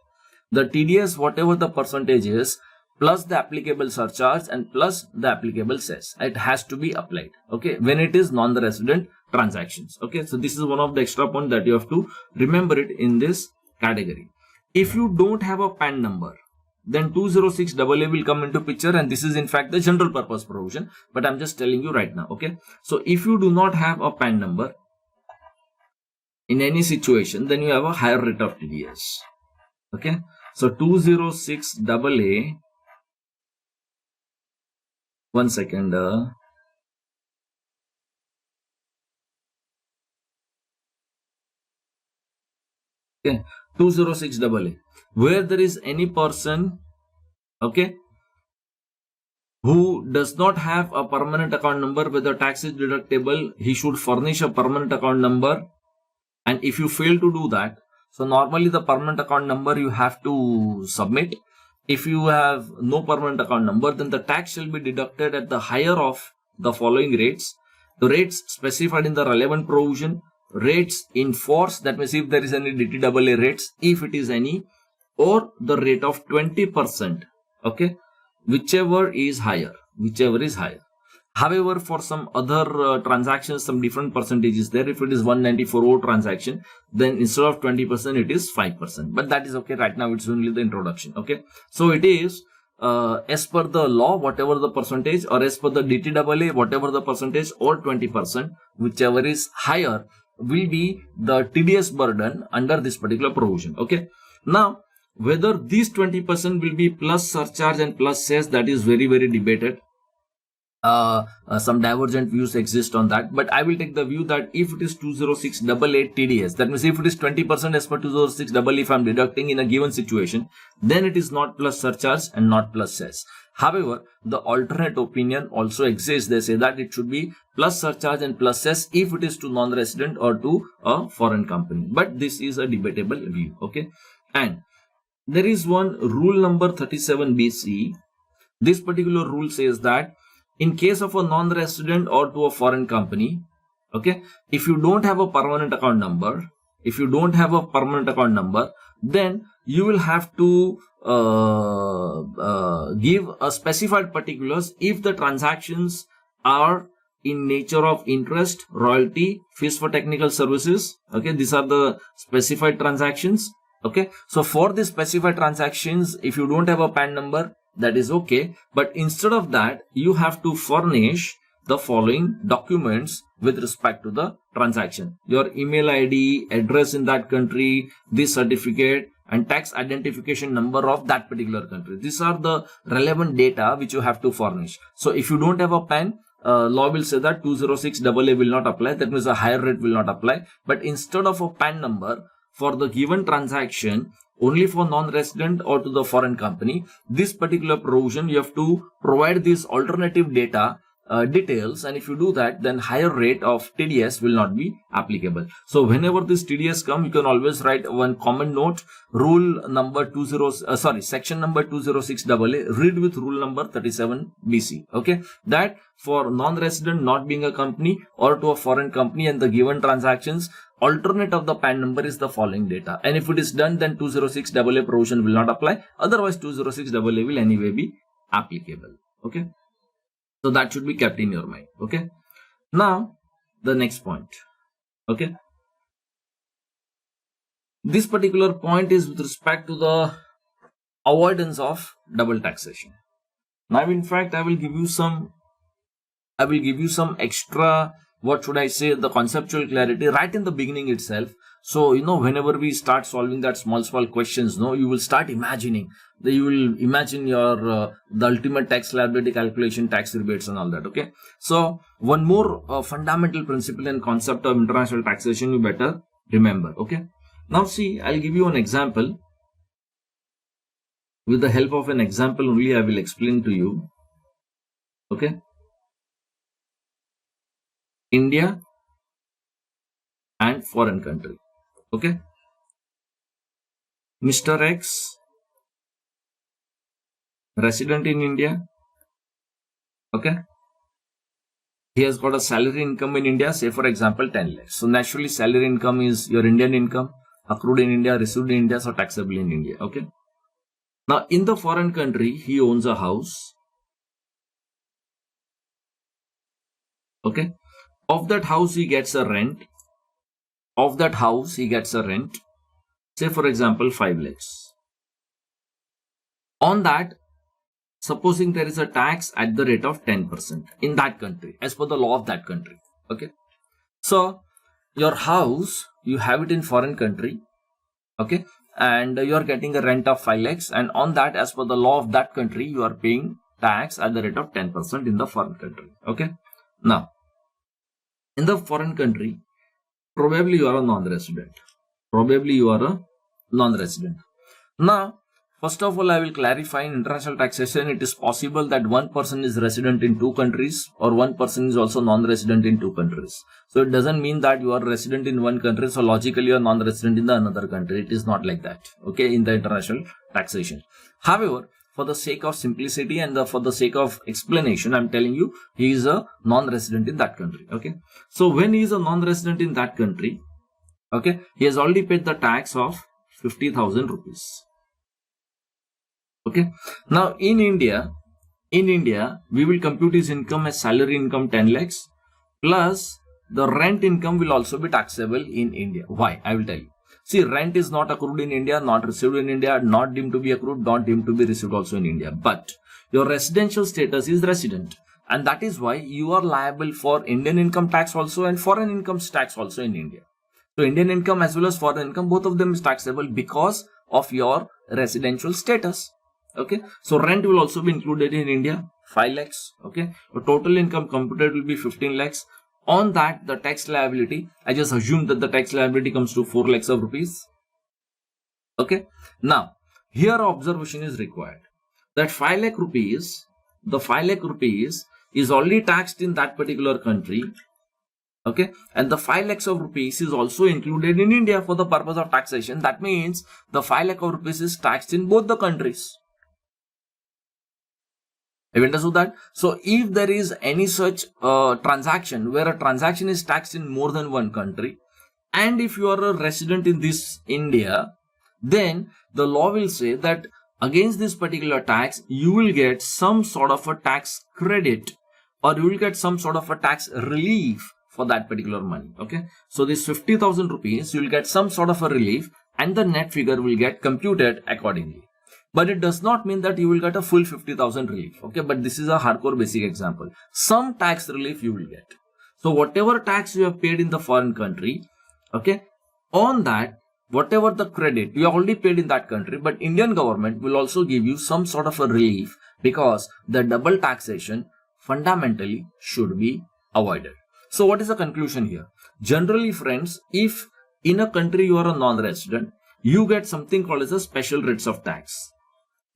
the TDS, whatever the percentage is, plus the applicable surcharge and plus the applicable cess, it has to be applied, okay, when it is non-resident transactions. Okay, so this is one of the extra point that you have to remember it in this category. If you don't have a PAN number, then 206AA will come into picture, and this is in fact the general purpose provision, but I'm just telling you right now. Okay, so if you do not have a PAN number in any situation, then you have a higher rate of TDS. Okay, so 206AA, one second, okay, 206AA, where there is any person, okay, who does not have a permanent account number where the tax is deductible, he should furnish a permanent account number. And if you fail to do that, so normally the permanent account number you have to submit. If you have no permanent account number, then the tax shall be deducted at the higher of the following rates. The rates specified in the relevant provision, rates in force, that means if there is any DTAA rates, if it is any, or the rate of 20%, okay, whichever is higher. However, for some other transactions, some different percentage is there. If it is 194 transaction, then instead of 20%, it is 5%. But that is okay. Right now, it's only the introduction. Okay. So it is as per the law, whatever the percentage, or as per the DTAA, whatever the percentage, or 20%, whichever is higher, will be the TDS burden under this particular provision. Okay. Now, whether these 20% will be plus surcharge and plus cess, that is very, very debated. Some divergent views exist on that, but I will take the view that if it is 206AA TDS, that means if it is 20% as per 206AA, if I am deducting in a given situation, then it is not plus surcharge and not plus cess. However, the alternate opinion also exists. They say that it should be plus surcharge and plus cess if it is to non-resident or to a foreign company. But this is a debatable view. Okay, and there is one rule number 37BC. This particular rule says that in case of a non-resident or to a foreign company, okay, if you don't have a permanent account number, then you will have to give a specified particulars if the transactions are in nature of interest, royalty, fees for technical services. Okay, these are the specified transactions. Okay, so for the specified transactions, if you don't have a PAN number, that is okay, but instead of that, you have to furnish the following documents with respect to the transaction: your email ID, address in that country, this certificate, and tax identification number of that particular country. These are the relevant data which you have to furnish. So if you don't have a PAN, law will say that 206AA will not apply. That means a higher rate will not apply. But instead of a PAN number for the given transaction, only for non-resident or to the foreign company, this particular provision, you have to provide these alternative data details, and if you do that, then higher rate of TDS will not be applicable. So whenever this TDS come, you can always write one comment note: rule number section number 206AA, read with rule number 37BC. Okay, that for non-resident not being a company or to a foreign company and the given transactions, alternate of the PAN number is the following data, and if it is done, then 206AA provision will not apply. Otherwise, 206AA will anyway be applicable. Okay, so that should be kept in your mind. Okay, now the next point. Okay, this particular point is with respect to the avoidance of double taxation. Now, in fact, I will give you some extra, what should I say, the conceptual clarity right in the beginning itself. So, whenever we start solving that small questions, you will start imagining. You will imagine your the ultimate tax liability calculation, tax rebates and all that. Okay. So, one more fundamental principle and concept of international taxation you better remember. Okay. Now, see, I'll give you an example. With the help of an example only, I will explain to you. Okay. India and foreign country. Okay. Mr. X resident in India. Okay. He has got a salary income in India, say for example 10 lakhs. So naturally salary income is your Indian income, accrued in India, received in India, so taxable in India. Okay. Now in the foreign country, he owns a house. Okay. Of that house, he gets a rent. Of that house, he gets a rent. Say for example 5 lakhs. On that, supposing there is a tax at the rate of 10% in that country, as per the law of that country. Okay. So your house, you have it in foreign country. Okay. And you are getting a rent of 5 lakhs. And on that, as per the law of that country, you are paying tax at the rate of 10% in the foreign country. Okay. Now, in the foreign country, probably you are a non-resident. Now, first of all, I will clarify in international taxation, it is possible that one person is resident in two countries or one person is also non-resident in two countries. So it doesn't mean that you are resident in one country, so logically you are non-resident in the another country. It is not like that, okay, in the international taxation. However, for the sake of simplicity and for the sake of explanation, I'm telling you, he is a non-resident in that country, okay. So when he is a non-resident in that country, okay, he has already paid the tax of 50,000 rupees. Okay. Now in India, we will compute his income as salary income 10 lakhs plus the rent income will also be taxable in India. Why? I will tell you. See, rent is not accrued in India, not received in India, not deemed to be accrued, not deemed to be received also in India. But your residential status is resident. And that is why you are liable for Indian income tax also and foreign income tax also in India. So Indian income as well as foreign income, both of them is taxable because of your residential status. Okay. So rent will also be included in India, 5 lakhs. Okay. The total income computed will be 15 lakhs. On that, the tax liability, I just assume that the tax liability comes to 4 lakhs of rupees. Okay. Now, here observation is required that 5 lakh rupees, the 5 lakh rupees is already taxed in that particular country. Okay. And the 5 lakhs of rupees is also included in India for the purpose of taxation. That means the 5 lakh of rupees is taxed in both the countries. Have you understood that? So if there is any such transaction where a transaction is taxed in more than one country, and if you are a resident in this India, then the law will say that against this particular tax, you will get some sort of a tax credit or you will get some sort of a tax relief for that particular money. Okay. So this 50,000 rupees, you will get some sort of a relief and the net figure will get computed accordingly. But it does not mean that you will get a full 50,000 relief. Okay. But this is a hardcore basic example. Some tax relief you will get. So whatever tax you have paid in the foreign country, okay, on that, whatever the credit you have already paid in that country, but Indian government will also give you some sort of a relief because the double taxation fundamentally should be avoided. So what is the conclusion here? Generally, friends, if in a country you are a non-resident, you get something called as a special rates of tax.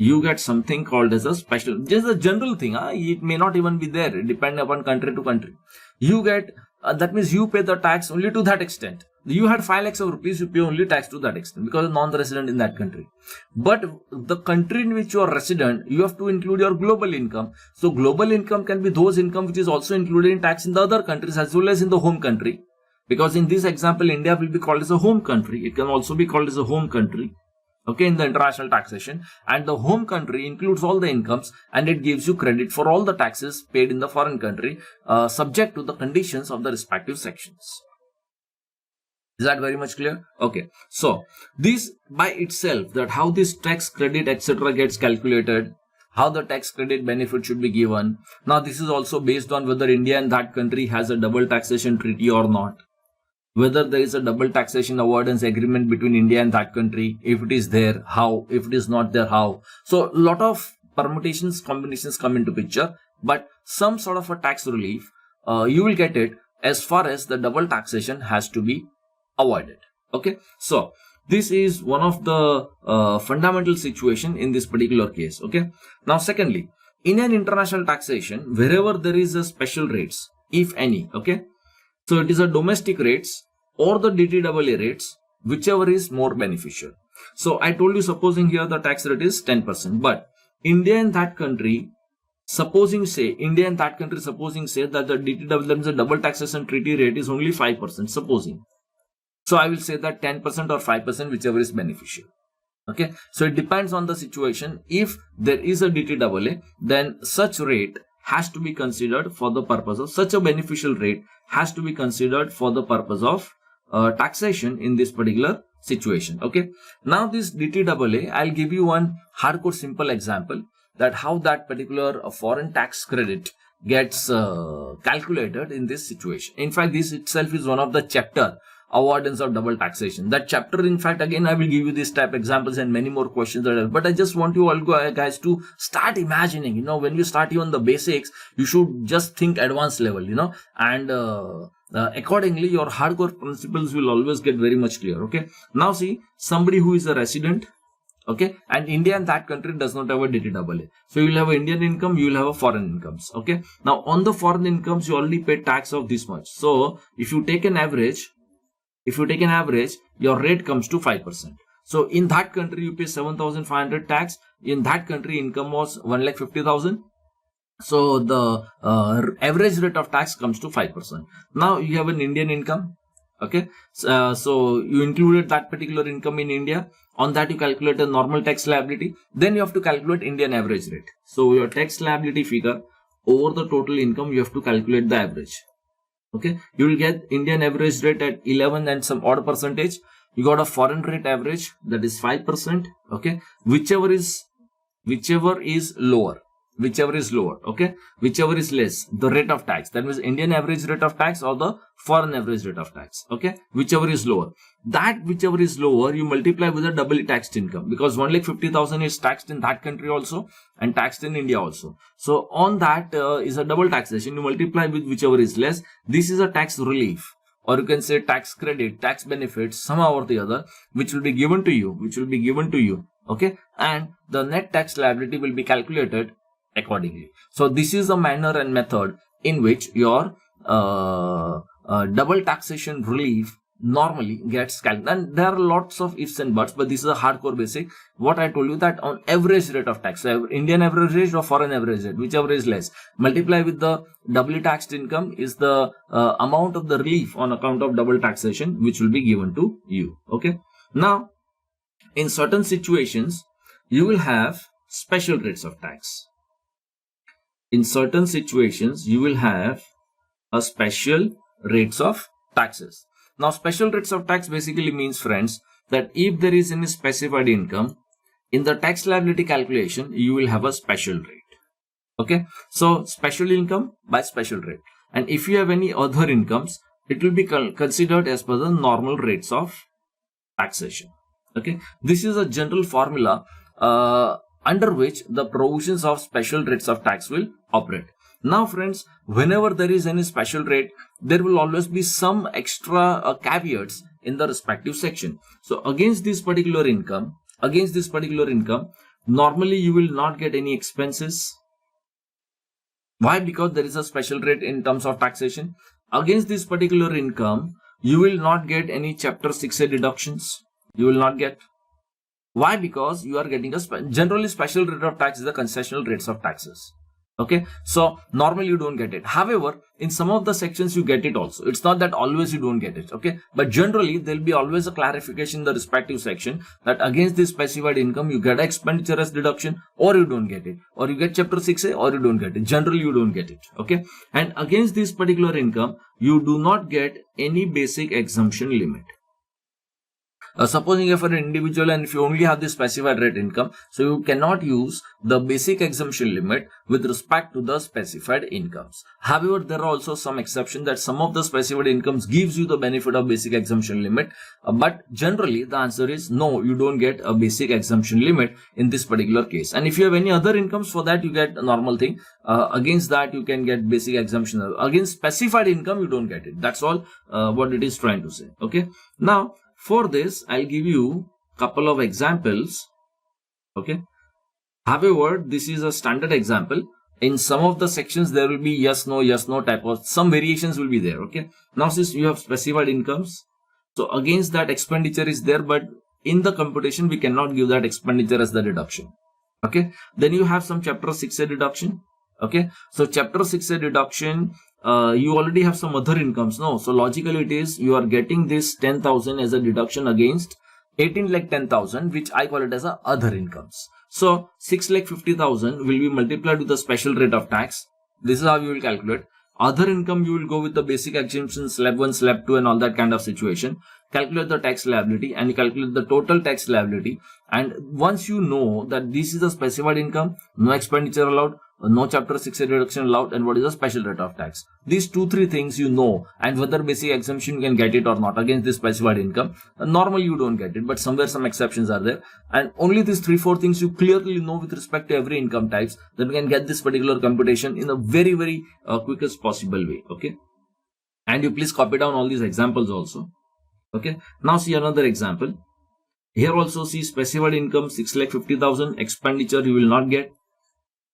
You get something called as a special, just a general thing. It may not even be there, depending upon country to country. You get, that means you pay the tax only to that extent. You had 5 lakhs of rupees, you pay only tax to that extent because you're non-resident in that country. But the country in which you are resident, you have to include your global income. So global income can be those income which is also included in tax in the other countries as well as in the home country. Because in this example, India will be called as a home country. It can also be called as a home country. Okay, in the international taxation, and the home country includes all the incomes and it gives you credit for all the taxes paid in the foreign country, subject to the conditions of the respective sections. Is that very much clear? Okay. So this by itself, that how this tax credit etc. gets calculated, how the tax credit benefit should be given. Now this is also based on whether India and that country has a double taxation treaty or not. Whether there is a double taxation avoidance agreement between India and that country. If it is there, how? If it is not there, how? So a lot of permutations, combinations come into picture, but some sort of a tax relief, you will get it as far as the double taxation has to be avoided. Okay. So this is one of the fundamental situation in this particular case. Okay. Now, secondly, in an international taxation, wherever there is a special rates, if any, okay. So it is a domestic rates or the DTAA rates, whichever is more beneficial. So I told you, supposing here the tax rate is 10%, but India and that country, supposing say that the DTW, that means the double taxation treaty rate is only 5%, supposing. So I will say that 10% or 5%, whichever is beneficial. Okay, so it depends on the situation. If there is a DTAA, then such rate has to be considered for the purpose of such a beneficial rate has to be considered for the purpose of taxation in this particular situation. Okay, now this DTAA, I'll give you one hardcore simple example that how that particular foreign tax credit gets calculated in this situation. In fact, this itself is one of the chapter, avoidance of double taxation. That chapter, in fact, again I will give you this type examples and many more questions that are, but I just want you all guys to start imagining, you know, when you start even the basics, you should just think advanced level, you know, and accordingly your hardcore principles will always get very much clear. Okay, now see, somebody who is a resident, okay, and India and that country does not have a DTAA. So you will have an Indian income, you will have a foreign incomes. Okay, now on the foreign incomes you already pay tax of this much. So if you take an average, your rate comes to 5%. So in that country you pay 7,500 tax. In that country income was 1,50,000. So the average rate of tax comes to 5%. Now you have an Indian income. Okay, so you included that particular income in India. On that you calculate a normal tax liability. Then you have to calculate Indian average rate. So your tax liability figure over the total income, you have to calculate the average. Okay, you will get Indian average rate at 11 and some odd percentage. You got a foreign rate average, that is 5%. Okay, whichever is lower, okay, whichever is less, the rate of tax, that means Indian average rate of tax or the foreign average rate of tax. Okay, whichever is lower, you multiply with the doubly taxed income, because 1,50,000 is taxed in that country also and taxed in India also. So on that is a double taxation. You multiply with whichever is less. This is a tax relief, or you can say tax credit, tax benefits, somehow or the other, which will be given to you, okay, and the net tax liability will be calculated accordingly. So this is the manner and method in which your double taxation relief normally gets calculated. And there are lots of ifs and buts, but this is a hardcore basic. What I told you, that on average rate of tax, so Indian average rate or foreign average rate, whichever is less, multiply with the doubly taxed income is the amount of the relief on account of double taxation which will be given to you. Okay, now in certain situations you will have special rates of tax. In certain situations you will have a special rates of taxes. Now special rates of tax basically means, friends, that if there is any specified income, in the tax liability calculation you will have a special rate. Okay, so special income by special rate, and if you have any other incomes, it will be considered as per the normal rates of taxation. Okay, this is a general formula under which the provisions of special rates of tax will operate. Now friends, whenever there is any special rate, there will always be some extra caveats in the respective section. So against this particular income, normally you will not get any expenses. Why? Because there is a special rate in terms of taxation. Against this particular income, you will not get any chapter 6A deductions. You will not get. Why? Because you are getting a generally special rate of tax is the concessional rates of taxes. Okay, so normally you don't get it. However, in some of the sections you get it also. It's not that always you don't get it. Okay, but generally there will be always a clarification in the respective section that against this specified income you get expenditure as deduction, or you don't get it, or you get chapter 6A, or you don't get it. Generally you don't get it. Okay, and against this particular income you do not get any basic exemption limit. Supposing if you're an individual and if you only have the specified rate income, so you cannot use the basic exemption limit with respect to the specified incomes. However, there are also some exceptions that some of the specified incomes gives you the benefit of basic exemption limit, but generally the answer is no, you don't get a basic exemption limit in this particular case. And if you have any other incomes, for that you get a normal thing. Against that you can get basic exemption. Against specified income you don't get it. That's all what it is trying to say. Okay, now for this, I'll give you a couple of examples. Okay. However, this is a standard example. In some of the sections, there will be yes, no type of, some variations will be there. Okay. Now, since you have specified incomes, so against that expenditure is there, but in the computation, we cannot give that expenditure as the deduction. Okay, then you have some chapter 6A deduction. Okay, so chapter 6A deduction, you already have some other incomes, no? So logically it is you are getting this 10,000 as a deduction against 18 lakh 10,000, which I call it as a other incomes. So 6 lakh 50,000 will be multiplied with the special rate of tax. This is how you will calculate. Other income, you will go with the basic exemption, slab 1, slab 2 and all that kind of situation. Calculate the tax liability and calculate the total tax liability. And once you know that this is a specified income, no expenditure allowed, no chapter 6 deduction allowed, and what is the special rate of tax. These 2-3 things you know, and whether basic exemption you can get it or not against this specified income. Normally you don't get it, but somewhere some exceptions are there. And only these 3-4 things you clearly know with respect to every income types, then you can get this particular computation in a very, very quickest possible way. Okay. And you please copy down all these examples also. Okay. Now see another example. Here also see specified income 6,50,000, expenditure you will not get.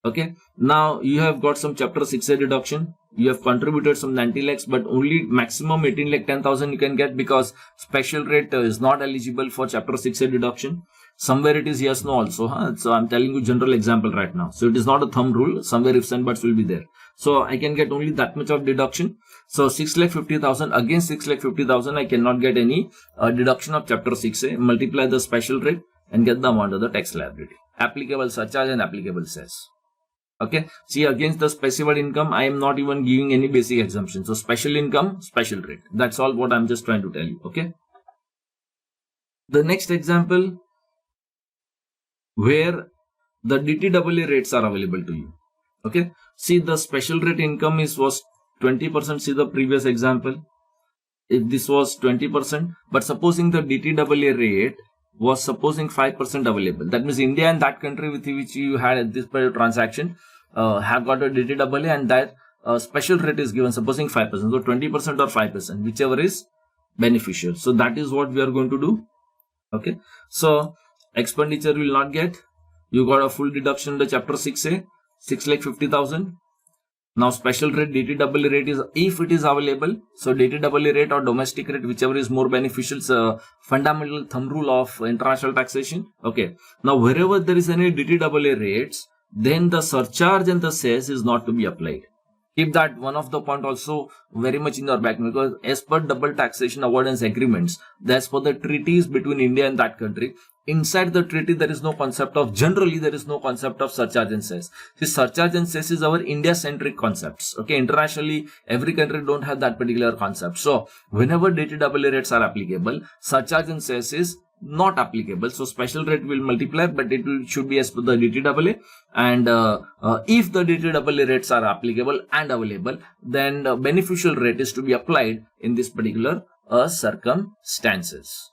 Okay, now you have got some chapter 6A deduction. You have contributed some 90 lakhs, but only maximum 18 lakh 10,000 you can get because special rate is not eligible for chapter 6A deduction. Somewhere it is yes, no also. So I'm telling you general example right now. So it is not a thumb rule. Somewhere ifs and buts will be there. So I can get only that much of deduction. So 6,50,000 against 6,50,000, I cannot get any deduction of chapter 6A. Multiply the special rate and get the amount of the tax liability. Applicable surcharge and applicable cess. Okay, see against the specified income, I am not even giving any basic exemption. So special income, special rate. That's all what I'm just trying to tell you. Okay. The next example where the DTAA rates are available to you. Okay. See the special rate income was 20%. See the previous example. If this was 20%, but supposing the DTAA rate was supposing 5% available. That means India and that country with which you had this transaction have got a DTAA and that special rate is given, supposing 5%. So 20% or 5%, whichever is beneficial. So that is what we are going to do. Okay. So expenditure will not get. You got a full deduction in the chapter 6A, 6,50,000. Now special rate, DTAA rate is if it is available. So DTAA rate or domestic rate, whichever is more beneficial, is a fundamental thumb rule of international taxation. Okay. Now wherever there is any DTAA rates, then the surcharge and the cess is not to be applied. Keep that one of the point also very much in your back, because as per double taxation avoidance agreements, that's for the treaties between India and that country. Inside the treaty, there is no concept of, generally there is no concept of surcharge and cess. See, surcharge and cess is our India-centric concepts. Okay, internationally, every country don't have that particular concept. So, whenever DTAA rates are applicable, surcharge and cess is not applicable. So, special rate will multiply, but should be as per the DTAA. And if the DTAA rates are applicable and available, then the beneficial rate is to be applied in this particular circumstances.